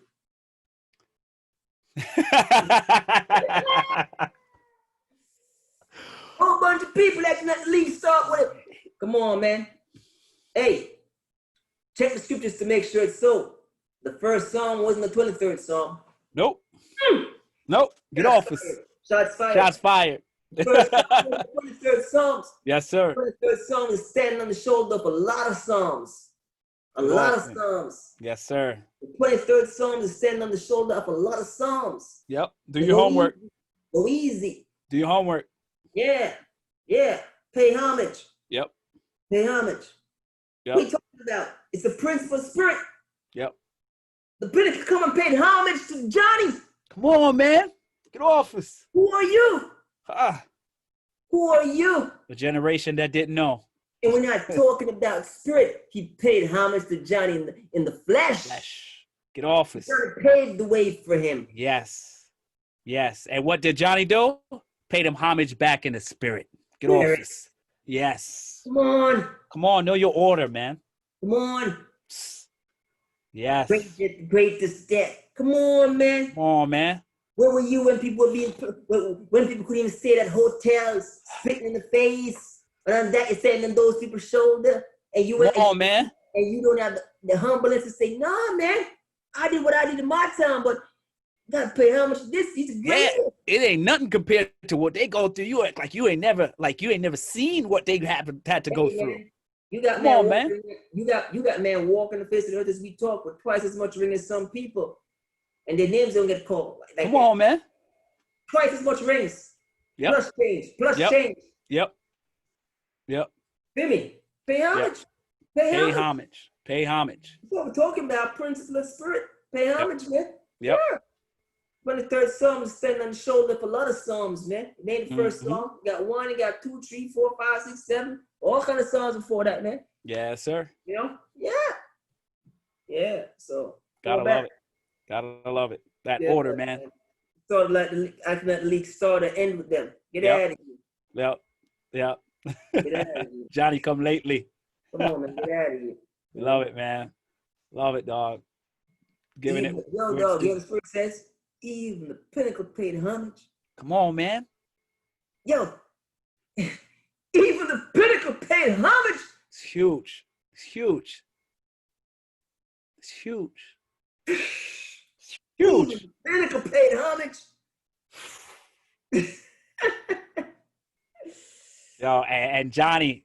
Whole bunch of people acting like the league start with it. Come on, man. Hey, check the scriptures to make sure it's so. The first psalm wasn't the 23rd psalm. Nope. Nope. Get off us. Shots fired. Shots fired. The first psalm was the 23rd psalms. Yes, sir. The 23rd psalm is standing on the shoulder of a lot of psalms. A lot of psalms. Yes, sir. The 23rd psalm is standing on the shoulder of a lot of psalms. Yep. Do your homework. Go easy. Do your homework. Yeah. Pay homage. Yep. Pay homage. Yep. What are you talking about? It's the principle of spirit. Yep. The Pinnacle come and paid homage to Johnny. Come on, man. Get off us. Who are you? Who are you? The generation that didn't know. And we're not talking about spirit. He paid homage to Johnny in the flesh. Get off us. Johnny paved the way for him. Yes. And what did Johnny do? Paid him homage back in the spirit. Get off us. Yes. Come on. Know your order, man. Come on. Yes. Greatest death. Come on, man. Where were you when people when people couldn't even stay at hotels, spitting in the face, and that you're standing on those people's shoulder, and you man. And you don't have the humbleness to say, "Nah, man, I did what I did in my time, but you gotta pay homage to this. He's great." Yeah, it ain't nothing compared to what they go through. You act like you ain't never seen what they had to go through. You got man. You got man walking the face of the earth as we talk with twice as much ring as some people, and their names don't get called. Like Come on, man. Twice as much rings. Yep. Plus change. Yep. Feel me? Pay homage. Yep. Pay homage. That's what we're talking about. Principle of spirit. Pay homage, man. Yep. Yeah. 23rd psalm is standing on the shoulder for a lot of psalms, man. It ain't the first psalm. You got 1, you got 2, 3, 4, 5, 6, 7. All kind of psalms before that, man. Yes, sir. You know? Yeah. So gotta love it. That order, man. So like I can at least start and end with them. Get out of here. Yep. Get out of here. Johnny come lately. Come on, man. Get out of here. Love it, man. Love it, dog. Giving it. Yo, dog. You know what the Spirit says? Even the Pinnacle paid homage. Come on, man. Yo. Even the Pinnacle paid homage. It's huge. Even the Pinnacle paid homage. Yo, and Johnny,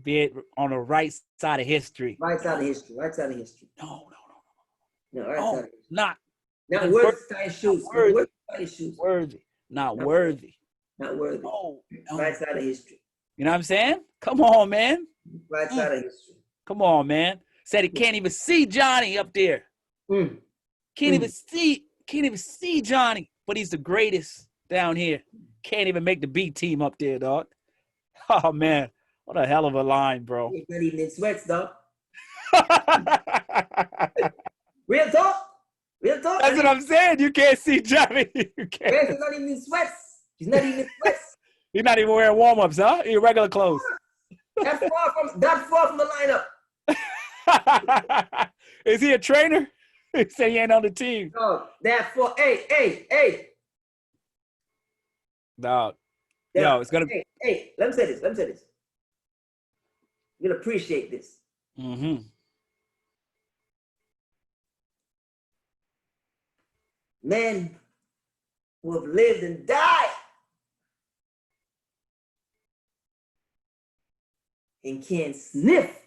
be it on the right side of history. Right side of history. No, right side of history. Not worthy to tie his shoes. Worthy. Not worthy. No. Right side of history. You know what I'm saying? Come on, man. Right side of history. Come on, man. Said he can't even see Johnny up there. Can't even see Johnny. But he's the greatest down here. Can't even make the B team up there, dog. Oh, man. What a hell of a line, bro. He's not even in sweats, dog. Real talk. That's what I'm saying. You can't see Johnny. You can't. He's not even in sweats. He's not even wearing warm-ups, huh? In regular clothes. That's far from the lineup. Is he a trainer? He said he ain't on the team. No, that far. Hey. Dog. Yeah. Yo, it's gonna. Hey. Let me say this. You're gonna appreciate this. Mm-hmm. Men who have lived and died and can't sniff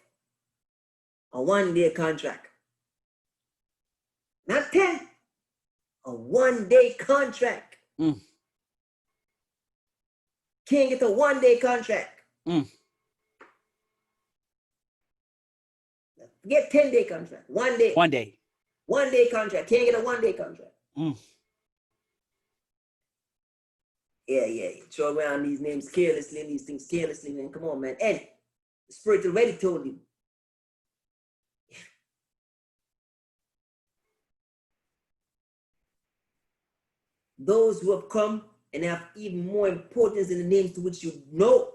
a one-day contract. Not 10, a one-day contract. Mm. Can't get a one-day contract. Mm. Get 10-day contract. One day. One-day contract. Can't get a one-day contract. Mm. Yeah. You throw around these names carelessly and these things carelessly, man. Come on, man. And the Spirit already told you. Those who have come and have even more importance in the names to which you know.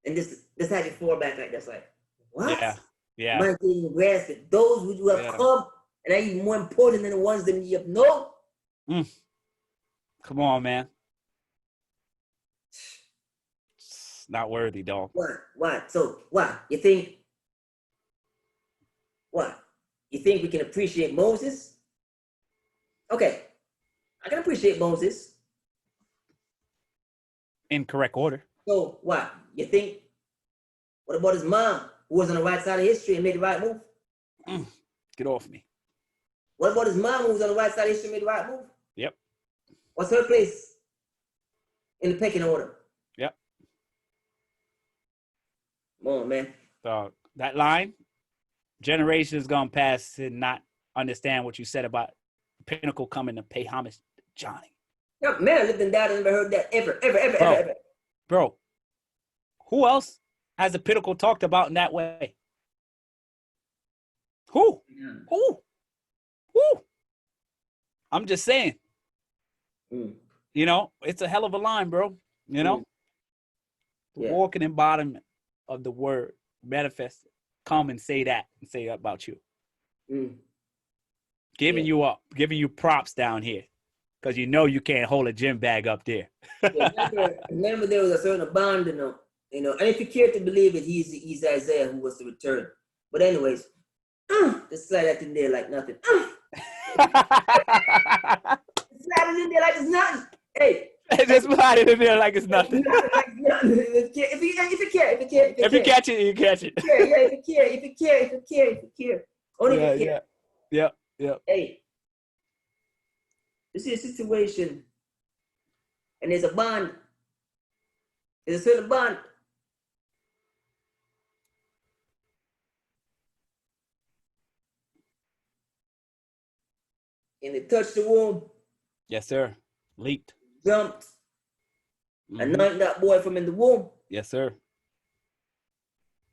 And this had you fall back like that's like, what? Yeah. Might even grasp it. Those who have come and are even more important than the ones that you have known. Mm. Come on, man. It's not worthy, dog. What? So what? You think we can appreciate Moses? Okay. I can appreciate Moses. In correct order. So what? You think? What about his mom, who was on the right side of history and made the right move? Get off me. What about his mom, who was on the right side of history and made the right move? Yep. What's her place in the pecking order? Yep. Come on, man. So that line, generations gone past and not understand what you said about Pinnacle coming to pay homage to Johnny. Yeah, man, I lived and died and never heard that ever. Bro, who else has the Pinnacle talked about in that way? Who? I'm just saying. You know, it's a hell of a line, bro. You know? The walking embodiment of the word manifested. Come and say that and say about you. Giving you props down here. Because you know you can't hold a gym bag up there. remember there was a certain abandon, you know, and if you care to believe it, he's Isaiah who was to return. But anyways, just slide that in there like nothing. Slide it in there like it's nothing. Hey. Just slide it in there like it's nothing. If you catch it, you catch it. If you care. Only if you care. Yeah. Hey. You see a situation, and there's a bond. There's a certain bond. And it touched the womb. Yes, sir. Leaked. Jumped. Anointed that boy from in the womb. Yes, sir.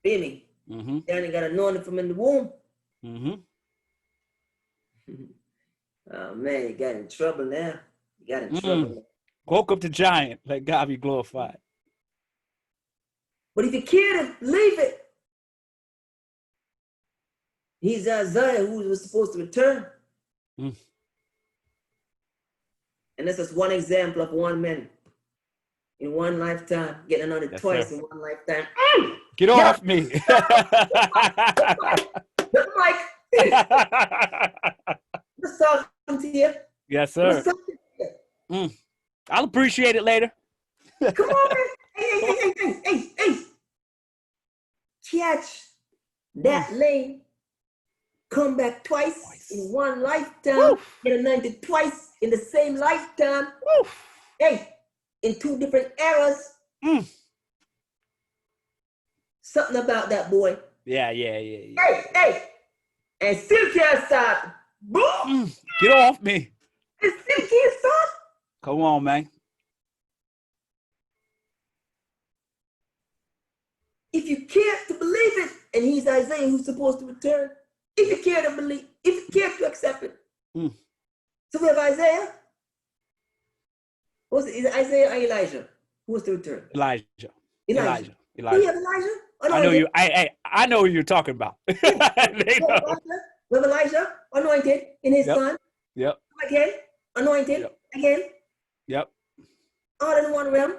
Feel me? Danny got anointed from in the womb. Oh, man, you got in trouble now. Woke up the giant. Let God be glorified. But if you care to believe it, he's Isaiah who was supposed to return. And this is one example of one man in one lifetime, getting anointed twice in one lifetime. Get off me. The mic. What's talking to you? Yes, sir. I'll appreciate it later. Come on, man. Hey. Catch that lane. Come back twice in one lifetime. Get anointed twice in the same lifetime. Hey, in two different eras. Something about that boy. Yeah. Hey. And still can't stop. Boom. Get off me. And still can't stop. Come on, man. If you care to believe it, and he's Isaiah who's supposed to return, if you care to believe, if you care to accept it. So we have Isaiah, Was it, is it Isaiah or Elijah? Who was the return? Elijah. Elijah. Elijah. Do you Elijah. have Elijah? I know Anointed. you. I know who you're talking about. Yeah. They We have know. Elijah. We have Elijah anointed in his Yep. son. Yep. Again. Anointed. Yep. Again. Yep. All in one realm.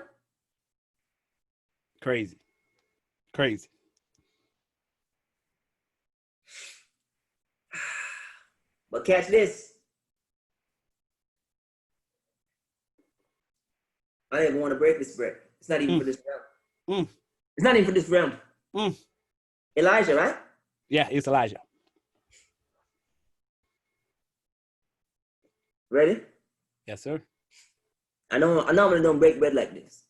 Crazy. Crazy. But catch this. I don't even want to break this bread. It's not even for this realm. It's not even for this realm. Elijah, right? Yeah, it's Elijah. Ready? Yes, sir. I know I'm gonna don't break bread like this.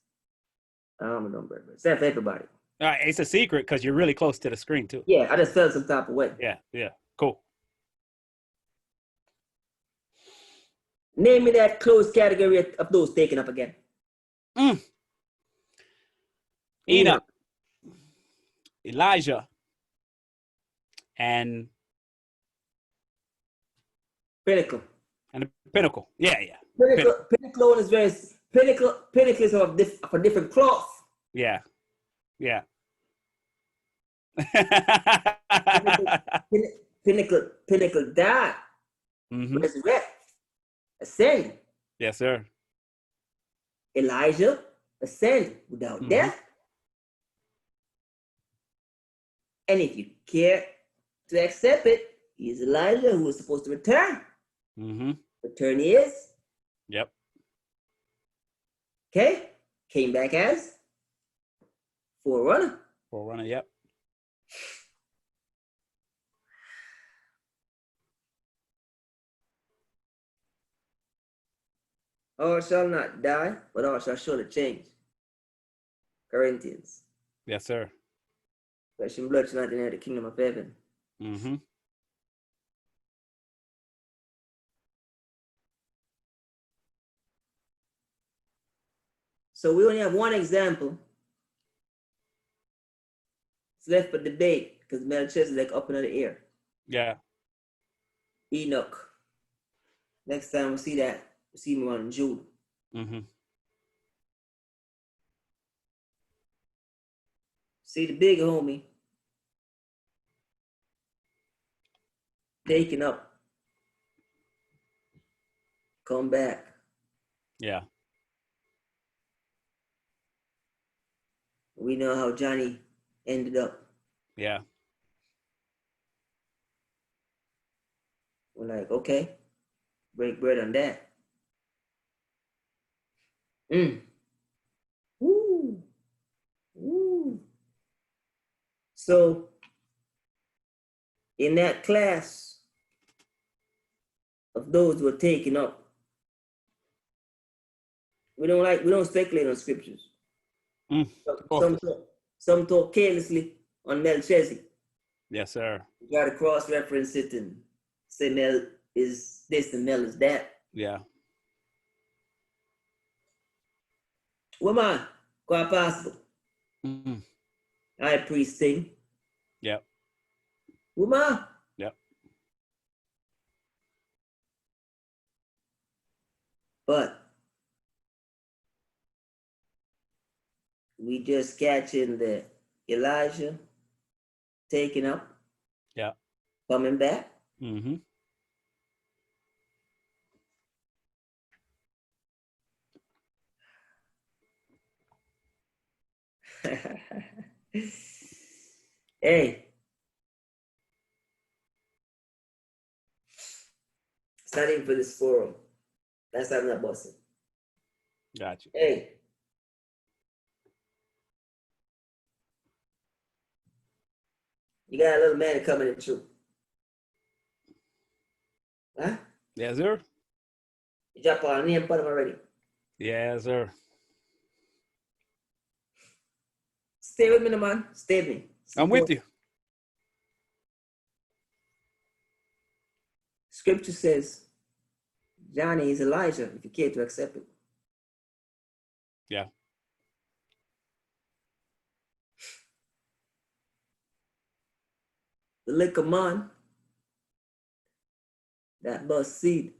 I'm gonna don't break bread. Stand for everybody. All right, it's a secret because you're really close to the screen too. Yeah, I just felt some type of way. Yeah, yeah. Cool. Name me that closed category of those taken up again. Enoch, Elijah, and Pinnacle. the pinnacle. Yeah, yeah. Pinnacle is very pinnacle is of a different cloth. Yeah. Yeah. Pinnacle died. Resurrect. Ascend. Yes, sir. Elijah ascend without death. And if you care to accept it, he is Elijah who is supposed to return. Return he is. Yep. Okay. Came back as forerunner. Forerunner, yep. All shall not die, but all shall surely change. Corinthians. Yes, sir. Flesh and blood shall not inherit the kingdom of heaven. So we only have one example. It's left for debate because Melchizedek up in the air. Yeah. Enoch. Next time we'll see that. We'll see him on Jude. See the big homie taken up. Come back. Yeah. We know how Johnny ended up. Yeah. We're like, okay, break bread on that. Woo. Woo. So in that class of those who are taken up, we don't speculate on scriptures. Some talk carelessly on Melchizedek. Yes, sir. You got to cross-reference it and say Mel is this and Mel is that. Yeah. Woman, quite possible. High priest thing. Yep. Woman. Yep. But we just catching the Elijah taking up. Yeah. Coming back. Hey. It's not even for this forum. That's why I'm not busting. Gotcha. Hey. You got a little man coming in true. Huh? Yes, sir. You drop our name for them already. Yes, sir. Stay with me, man. Stay with me. I'm with you. Scripture says Johnny is Elijah if you care to accept it. Yeah. The liquor man that bust seed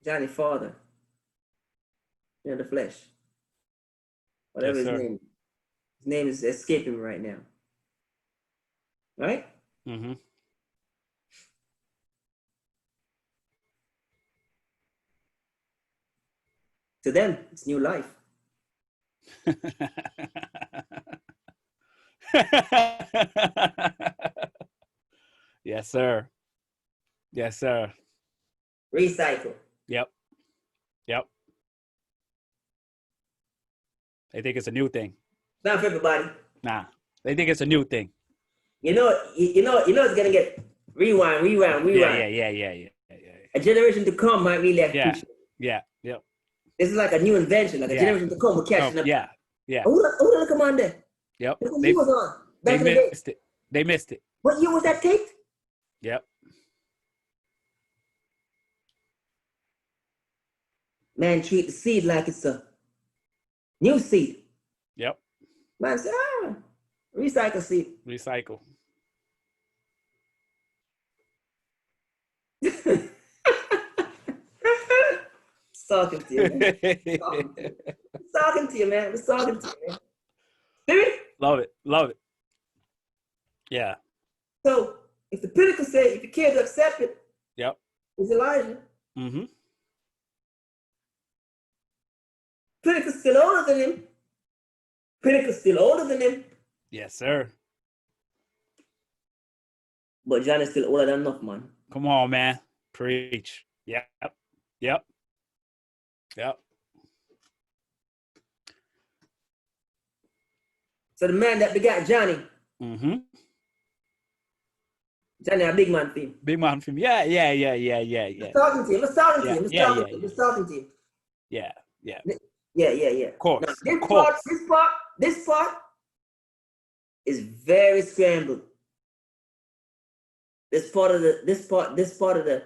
Johnny father in the flesh. Whatever Yes, his sir. name. His name is escaping me right now. Right? Mm-hmm. To them, it's new life. Yes, sir. Yes, sir. Recycle. Yep. Yep. They think it's a new thing. Not for everybody. Nah. They think it's a new thing. You know it's gonna get rewind. Yeah, yeah, yeah, yeah, yeah, yeah. A generation to come might really Yeah. appreciate it. Yeah. Yep. This is like a new invention, like a Yeah. generation to come. We're catching up. Yeah. Yeah. Who the come on there? Yep. Look what he was on They back in the day. missed it. They missed it. What year was that taped? Yep. Man, treat the seed like it's a new seed. Yep. Man said, recycle seed. Recycle. It's talking to you, man. It's talking to you, man. It's talking to you, man. Spirit? Love it. Love it. Yeah. So if the pinnacle said, if you care to accept it, Yep. it's Elijah. Mm-hmm. Pinnacle's still older than him. Pinnacle's still older than him. Yes, sir. But John is still older than enough, man. Come on, man. Preach. Yep. Yep. Yep. So the man that begat Johnny, Mm-hmm. Johnny a big man for him. Big man film. Yeah. I'm talking to him. I'm talking to him. I'm talking to him. Yeah. Yeah. Yeah. Of course. Now, Of course. this part is very scrambled. This part of the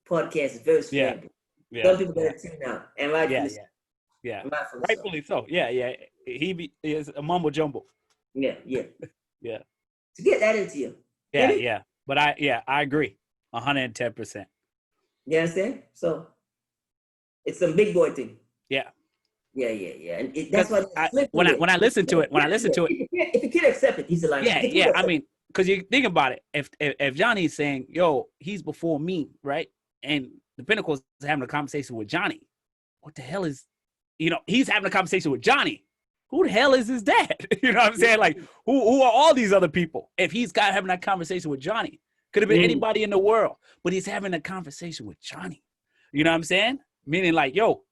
podcast is very scrambled. Yeah. Some people gotta tune out, and rightfully so. Yeah. And Rightfully so. Yeah. He is a mumble jumble. Yeah. Yeah. To get that into you. Yeah. But I agree. 110%. You understand? So it's some big boy thing. Yeah. Yeah. And that's why when I listen to it, if you can't accept it, he's a liar. Yeah. I mean, because you think about it, if Johnny's saying, "Yo, he's before me," right, and the Pinnacle is having a conversation with Johnny, what the hell is, he's having a conversation with Johnny. Who the hell is his dad? You know what I'm saying? Like, who are all these other people? If he's having that conversation with Johnny, could have been anybody in the world, but he's having a conversation with Johnny. You know what I'm saying? Meaning like, yo,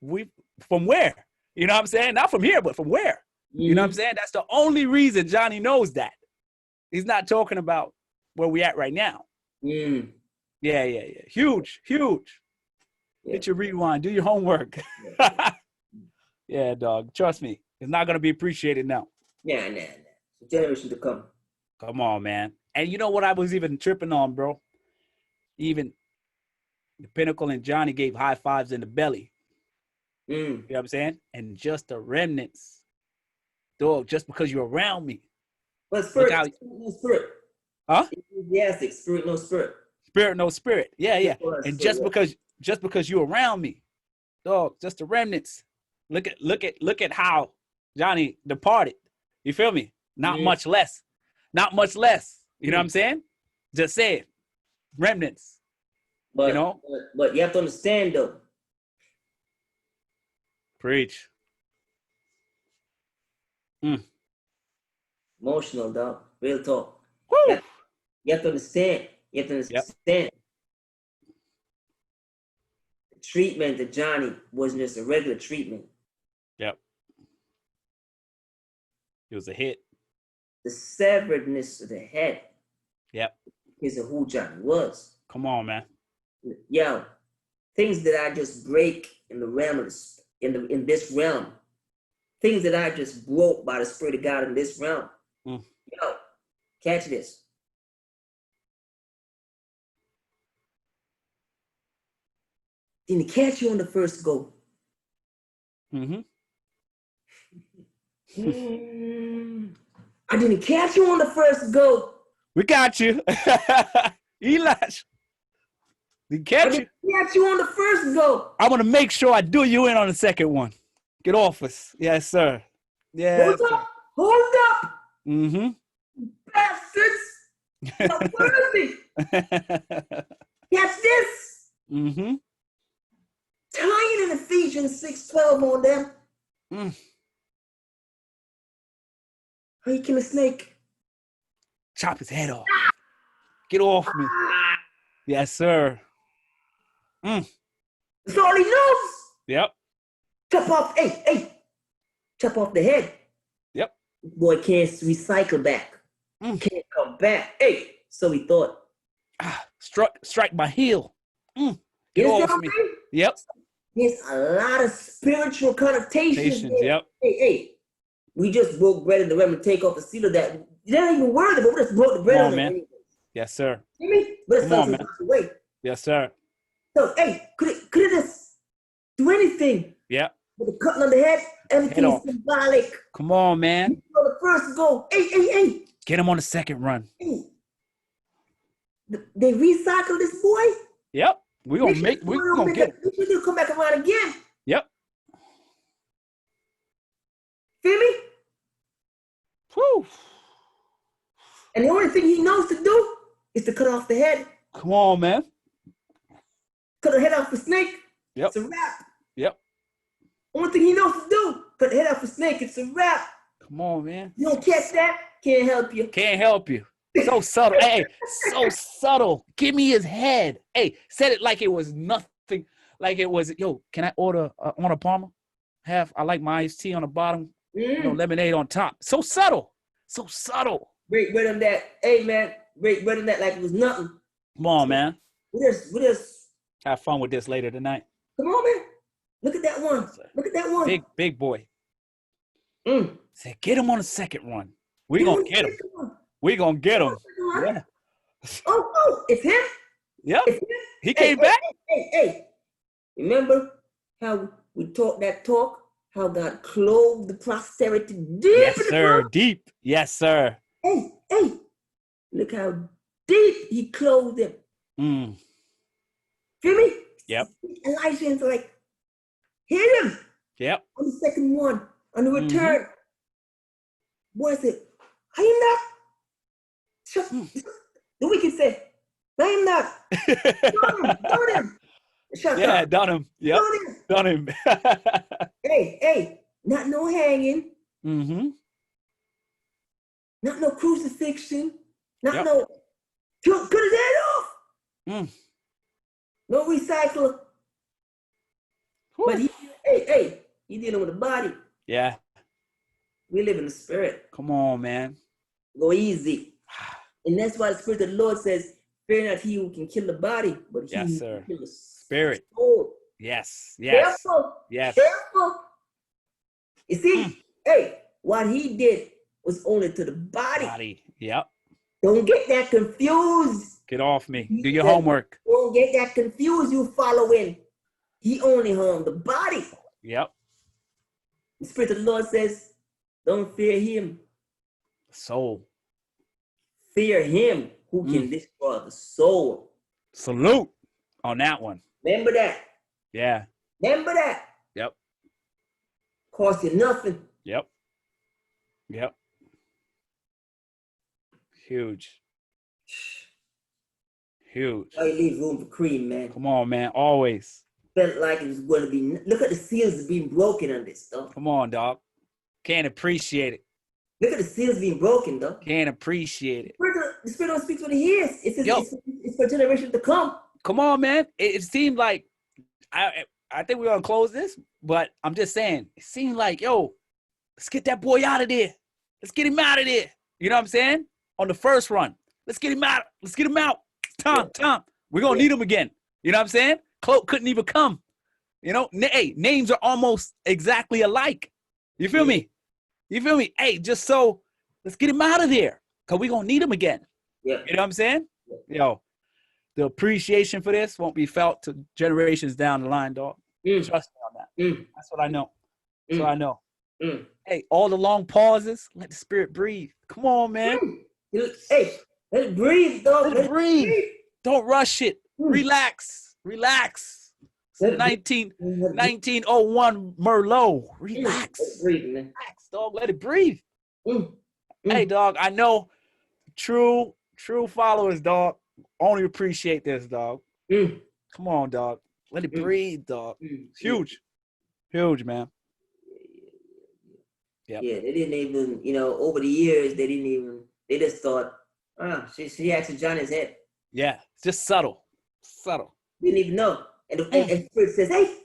we from where? You know what I'm saying? Not from here, but from where? You know what I'm saying? That's the only reason Johnny knows that. He's not talking about where we at right now. Yeah. Huge. Yeah. Hit your rewind. Do your homework. Yeah, dog. Trust me. It's not going to be appreciated now. Nah. Generation to come. Come on, man. And you know what I was even tripping on, bro? Even the Pinnacle and Johnny gave high fives in the belly. You know what I'm saying? And just the remnants. Dog, just because you're around me. But spirit, no spirit. Huh? Enthusiastic, spirit, no spirit. Spirit, no spirit. Yeah. And just because you're around me, dog, just the remnants. Look at how Johnny departed. You feel me? Not much less. Not much less. You know what I'm saying? Just say it. Remnants. But but you have to understand though. Preach. Emotional, dog. Real talk. Woo! You have to understand. Yep. The treatment to Johnny wasn't just a regular treatment. Yep. It was a hit. The severedness of the head. Yep. Is of who Johnny was. Come on, man. Yo, things that I just break in the realm of in this realm. Things that I just broke by the Spirit of God in this realm. Yo, catch this. Didn't catch you on the first go. I didn't catch you on the first go. We got you. Elish. Did catch you? Catch you on the first go. I'm gonna make sure I do you in on the second one. Get off us. Yes, sir. Yes. Hold up. Hold up. Mm-hmm. Bastards. Not worthy. Catch this. Mm-hmm. Tying in Ephesians 6:12 on them. How you kill a snake? Chop his head off. Get off me. Yes, sir. That's all he knows. Yep. Chop off, chop off the head. Yep. Boy can't recycle back. Can't come back. Hey, so he thought. Strike my heel. Get off me. Yep. There's a lot of spiritual connotations. Yep. Hey, we just broke bread in the rim and take off the seal of that. You're not even worthy, but we just broke the bread on the rim. Yes, sir. You hear me? But it's on, away. Yes, sir. So, hey, could it just do anything? Yeah. With the cutting on the head, everything is symbolic. Come on, man. You know, the first go, hey. Get him on the second run. Hey. They recycle this boy? Yep. We're going to get him. He'll come back around again. Yep. Feel me? Whew. And the only thing he knows to do is to cut off the head. Come on, man. Cut the head off the snake. Yep. It's a wrap. Yep. Only thing he knows to do, cut the head off the snake. It's a wrap. Come on, man. You don't catch that? Can't help you. Can't help you. So subtle. Hey, so subtle. Give me his head. Hey, said it like it was nothing. Like it was, yo, can I order on a Palmer? I like my iced tea on the bottom, lemonade on top. So subtle. So subtle. Break bread on that. Hey, man. Break bread on that like it was nothing. Come on, man. We just have fun with this later tonight. Come on, man. Look at that one. Look at that one. Big boy. Say, get him on the second one. We're going to get him. We're going to get him. Yeah. Oh, it's him? Yep. It's him? He came back? Hey. Remember how we talked that talk? How God clothed the posterity deep? Yes, sir. Deep. Yes, sir. Hey. Look how deep he clothed them. Feel me? Yep. Elijah's like, hit him. Yep. On the second one, on the return. Boy said, I am not. The wicked said, I am not. Done him. Shut up. Done him. Yep. Done him. Hey, not no hanging. Not no crucifixion. Not no cut his head off. No recycler. But he dealing with the body. Yeah. We live in the spirit. Come on, man. Go easy. And that's why the Spirit of the Lord says, fear not he who can kill the body, but he who can kill the spirit. Yes. Careful. Yes. Careful. You see, what he did was only to the body. Yep. Don't get that confused. Get off me. Do your homework. Don't get that confused, you following. He only harmed the body. Yep. The Spirit of the Lord says, don't fear him. Soul. Fear him who can destroy the soul. Salute on that one. Remember that. Yeah. Remember that. Yep. Cost you nothing. Yep. Huge. Why you leave room for cream, man? Come on, man. Always. Felt like it was going to be. Look at the seals being broken on this stuff. Come on, dog. Can't appreciate it. Look at the seals being broken, though. Can't appreciate it. The Spirit don't speak what he hears. It's for generations to come. Come on, man. It seemed like I think we're gonna close this, but I'm just saying, it seemed like, yo, let's get that boy out of there. Let's get him out of there. You know what I'm saying? On the first run. Let's get him out. Let's get him out. Tom. We're gonna need him again. You know what I'm saying? Cloak couldn't even come. You know, names are almost exactly alike. You feel me? Hey, just so let's get him out of there. Cause we're gonna need him again. Yeah. You know what I'm saying? Yo, the appreciation for this won't be felt to generations down the line, dog. Trust me on that. That's what I know. That's what I know. Hey, all the long pauses, let the Spirit breathe. Come on, man. Hey, let it breathe, dog. Let it breathe. Don't rush it. Relax. Relax. 1901 Merlot. Relax. Breathe, man. Relax, dog. Let it breathe. Mm. Hey, dog, I know true followers, dog, only appreciate this, dog. Come on, dog. Let it breathe, dog. It's huge. Huge, man. Yep. Yeah, they didn't even, over the years, they just thought, she actually Johnny's head. Yeah, it's just subtle. Subtle. Didn't even know. And the spirit says, hey,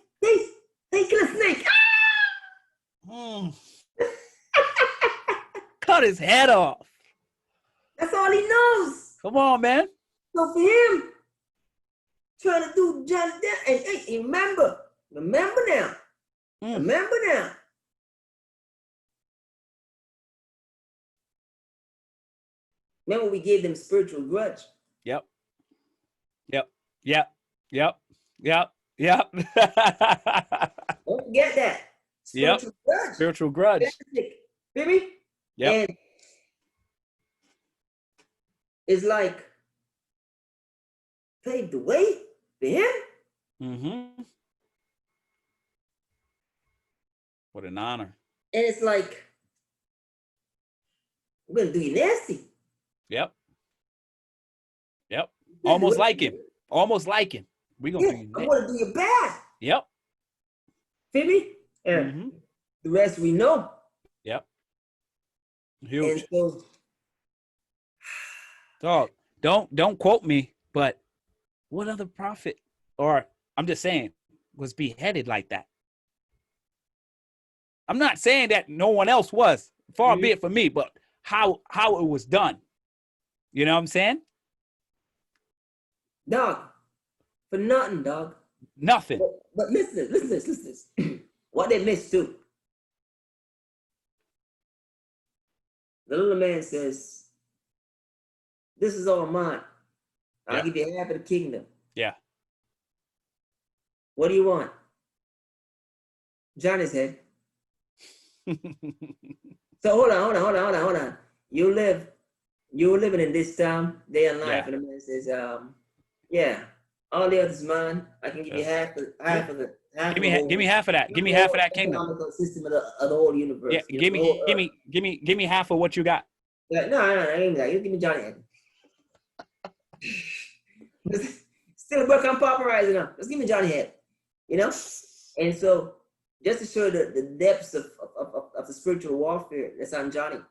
kill a snake. Cut his head off. That's all he knows. Come on, man. So for him, trying to do Johnny death, and hey, remember now. Remember now. Remember we gave them spiritual grudge. Yep. Don't forget that. Spiritual grudge. Spiritual grudge. Feel me? Yep. And it's like paved the way for him. What an honor. And it's like, we're gonna do you nasty. Yep. Almost like him. We're gonna do you nasty. I'm gonna do you bad. Yep. Feel me? And the rest we know. Yep. Huge. And so, dog, don't quote me, but what other prophet, or I'm just saying, was beheaded like that? I'm not saying that no one else was, far be it from me, but how it was done. You know what I'm saying? Dog, for nothing, dog. Nothing. But listen. What they missed too. The little man says, this is all mine. I'll give you half of the kingdom. Yeah. What do you want? Johnny's head. So hold on. You were living in this town, day and life, and the man says, all the others mine. I can give you half of the. Give me half of that. Give me half of that kingdom. System of the whole universe. Yeah, give me half of what you got. Yeah, no, I ain't that. You give me Johnny head. Still a book I'm popularizing now. Let's give me Johnny head. And so just to show the depths of the spiritual warfare that's on Johnny.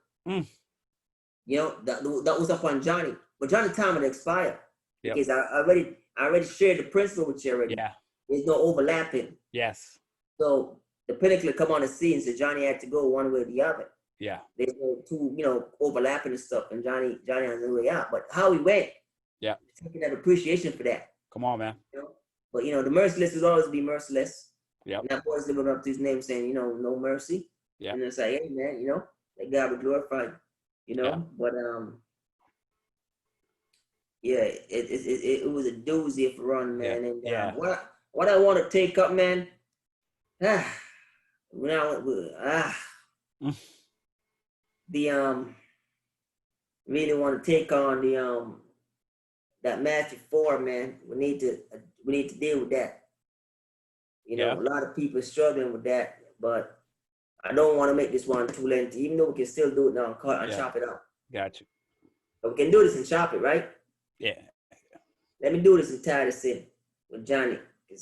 That was up on Johnny. But Johnny time had expired. Because I already shared the principle with you already. Yeah. There's no overlapping. Yes. So the pinnacle come on the scene and said Johnny had to go one way or the other. Yeah. There's no two, overlapping and stuff, and Johnny on the way out. But how he went, taking that appreciation for that. Come on, man. But the merciless will always be merciless. Yeah. And that boy's living up to his name, saying, no mercy. Yeah. And it's like, hey man, let God be glorified. But it was a doozy of a run, man. And what I want to take up, man. Really want to take on that Matthew 4, man. We need to deal with that. A lot of people are struggling with that, but I don't want to make this one too lengthy, even though we can still do it now and chop it up. Got you. But we can do this and chop it, right? Yeah. Let me do this and tie this in with Johnny.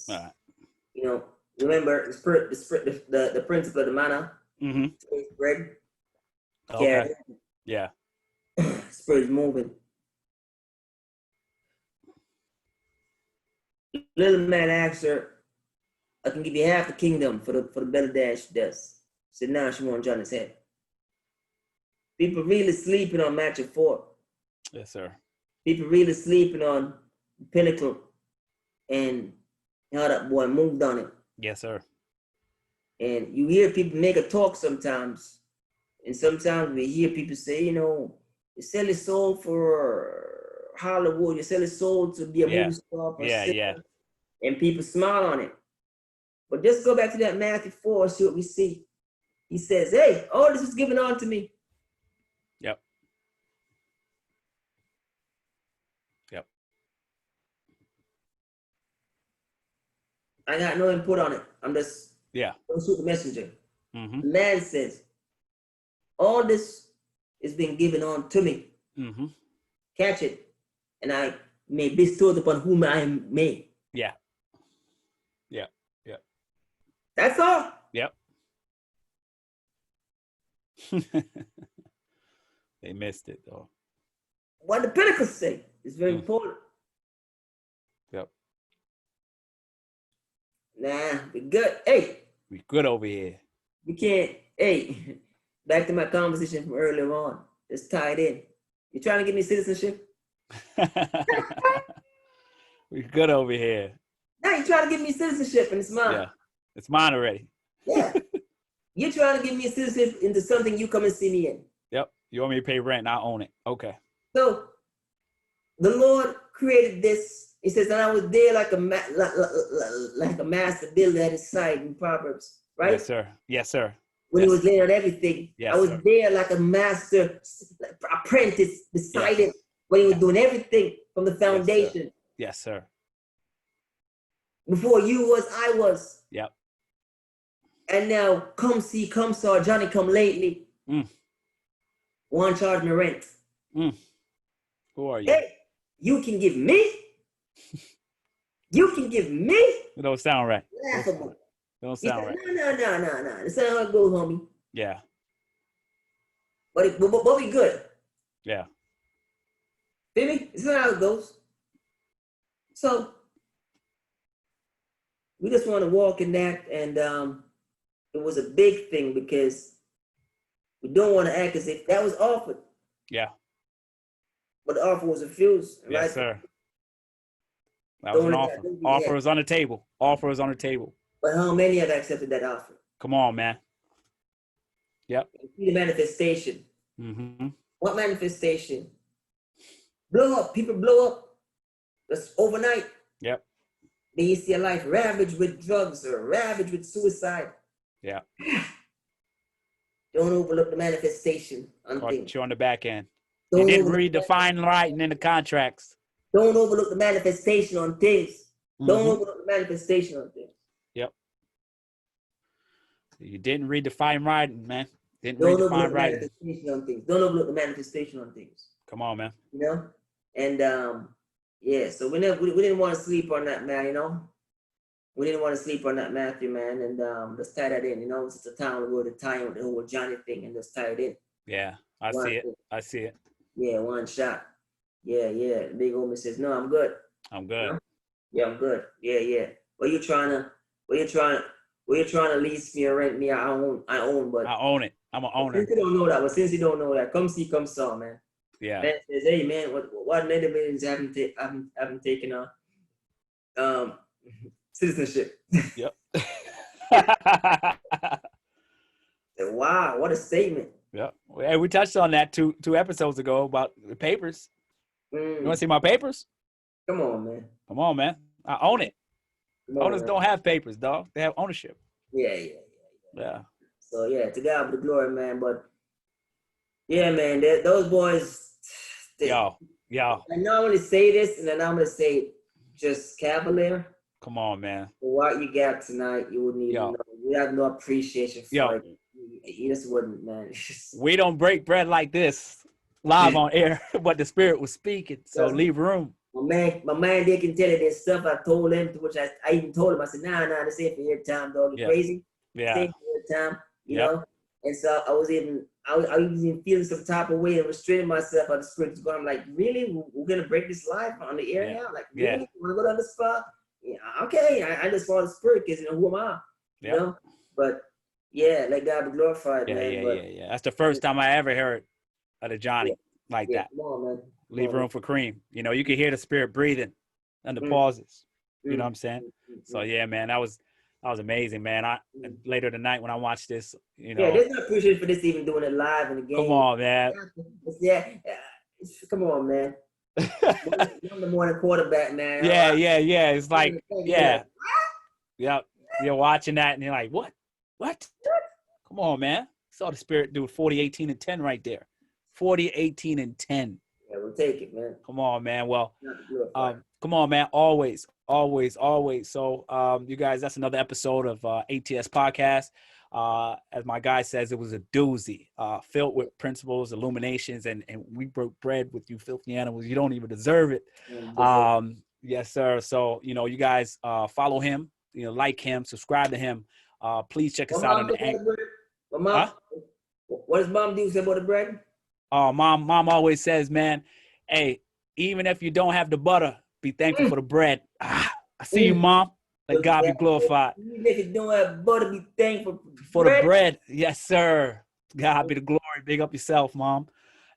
All right. Remember the principle of the manna. Bread. Okay. Yeah. Spirit is moving. Little man asked her, I can give you half the kingdom for the belly dash she does. She said, now she wants Johnny's head. People really sleeping on Matthew 4. Yes, sir. People really sleeping on the pinnacle and how that boy moved on it. Yes, sir. And you hear people make a talk sometimes. And sometimes we hear people say, you sell his soul for Hollywood, you sell his soul to be a movie star. And people smile on it. But just go back to that Matthew 4, see what we see. He says, hey, all this is given on to me. Yep. I got no input on it. I'm just shoot the messenger. Mm-hmm. The man says, all this is being given on to me. Mm-hmm. Catch it, and I may bestow it upon whom I may. Yeah. Yeah. Yeah. That's all. Yep. They missed it though. What the Pentecost say is very important. Yep. Nah, we good. Hey, we good over here. We can't. Hey, back to my conversation from earlier on. It's tied in. You trying to get me citizenship? we good over here. Now you trying to give me citizenship, and it's mine. Yeah, it's mine already. Yeah, you're trying to give me citizenship into something you come and see me in. Yep. You want me to pay rent, and I own it. Okay. So the Lord created this. He says, and I was there like a master builder at his side in Proverbs, right? Yes, sir. Yes, sir. When he was laying out everything, yes, I was sir. there like a master apprentice beside him when he was doing everything from the foundation. Yes, sir. Before you was, I was. Yep. And now, come see, come saw, Johnny come lately. One charge me rent. Who are you? Hey, you can give me? You can give me? It don't sound right. Laughable. Don't sound right. No. That's not how it goes, homie. Yeah. But we good. Yeah. Baby, it's not how it goes. So, we just want to walk in that, and it was a big thing because we don't want to act as if that was offered. Yeah. But the offer was refused. Yes, right? sir. That was an offer. Offer was on the table. Offer was on the table. But how many have accepted that offer? Come on, man. Yep. See the manifestation. Mm-hmm. What manifestation? Blow up. People blow up. That's overnight. Yep. Then you see a life ravaged with drugs or ravaged with suicide. Yeah. Don't overlook the manifestation on Caught things. you on the back end. Don't you didn't read the fine writing in the contracts. Don't overlook the manifestation on things. Don't overlook the manifestation on things. Yep. You didn't read the fine writing, man. Didn't read the fine writing. Don't overlook the manifestation on things. Come on, man. You know? And yeah, so we didn't want to sleep on that, man, you know? We didn't want to sleep on that, Matthew, man, and let's tie that in, you know? It's a time we go to tie in with the whole Johnny thing and let's tie it in. Yeah, I see it. Yeah, one shot. Yeah. Big homie says, no, I'm good. I'm good. You know? Yeah, I'm good. Yeah. Where you trying to lease me or rent me? I own, but I own it. I'm an owner. Since you don't know that, come see, come saw, man. Yeah. Man says, hey man, what Netherlands haven't taken on citizenship. Yep. Wow, what a statement. Yep. Hey, we touched on that two episodes ago about the papers. You want to see my papers? Come on, man. Come on, man. I own it. Owners don't have papers, dog. They have ownership. Yeah. So yeah, to God be the glory, man. But yeah, man, those boys. Yo. I normally say this, and then I'm gonna say it just cavalier. Come on, man. For what you got tonight, you wouldn't even know. We have no appreciation for it. You just wouldn't, man. We don't break bread like this live on air, but the Spirit was speaking, so leave room. My man, they can tell you this stuff. I told him, to which I even told him. I said, nah, this ain't for your time, dog. You crazy? Yeah. This ain't for your time, you know. And so I was even feeling some type of way and restraining myself on the Spirit. I'm like, really? We're gonna break this live on the air now? Like, really? You wanna go down the spot? Yeah, okay. I just follow the Spirit because who am I? You know? But yeah, let God be glorified, man. Yeah. That's the first time I ever heard of the Johnny like that. Come on, man. Leave room for cream. You know, you can hear the Spirit breathing and the pauses. You know what I'm saying? So yeah, man, that was amazing, man. Later tonight when I watched this, you know. Yeah, there's no appreciation for this even doing it live in the game. Come on, man. Come on, man. I'm the morning quarterback, man. Yeah. It's like, Yep. You're watching that and you're like, what? Come on, man. Saw the Spirit do 40, 18, and 10 right there. 40, 18, and 10. Yeah, we'll take it, man. Come on, man. Well, come on, man. Always Always, always. So, you guys, that's another episode of A.T.S. podcast. As my guy says, it was a doozy, filled with principles, illuminations, and we broke bread with you filthy animals. You don't even deserve it. Yes, sir. So, you guys follow him, like him, subscribe to him. Please check us out on the anchor. What does mom do say about the bread? Mom always says, man, hey, even if you don't have the butter, be thankful for the bread. I see you, Mom. Let God be glorified. Even if you don't have butter, be thankful for the bread. Yes, sir. God be the glory. Big up yourself, Mom.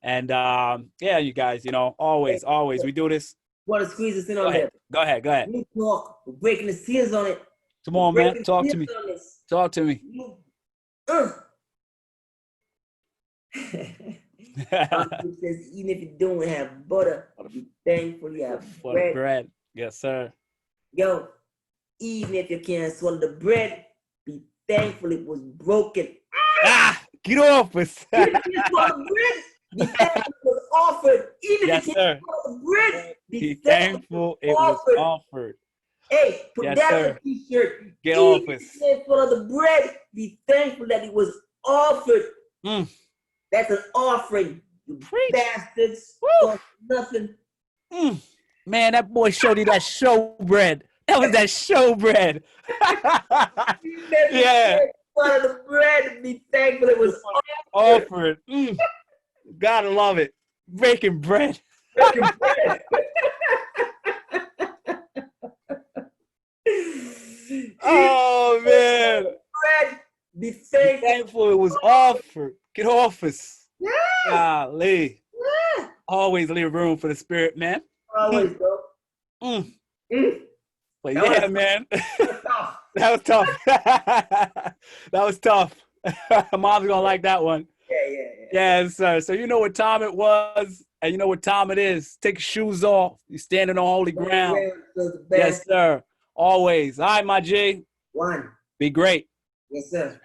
And yeah, you guys, always we do this. Want to squeeze us in on that? Go ahead. We talk. We're breaking the seals on it. Come on, man. Talk to me. Talk to me. Says, even if you don't have butter, be thankful you have for bread. Bread. Yes, sir. Yo, even if you can't swallow the bread, be thankful it was broken. Get off us. Even if you swallow the bread, be thankful it was offered. Even if you can't swallow the bread, be thankful it was offered. Hey, put that on a t-shirt. Get off us. If you can't swallow the bread, be thankful that it was offered. That's an offering, you bastards. Nothing. Man, that boy showed you that show bread. That was that show bread. Yeah. Swallow the bread, be thankful it was offered. Gotta love it. Breaking bread. Breaking bread. Oh man. Bread, be thankful it was offered. Get off us. Yeah. Golly. Yeah. Always leave room for the spirit, man. Always, bro. But yeah, man. That was tough. That was tough. Mom's gonna like that one. Yeah. Yes, sir. So you know what time it was, and you know what time it is. Take your shoes off. You're standing on holy ground. Yes, sir. Always. All right, my G. One. Be great. Yes, sir.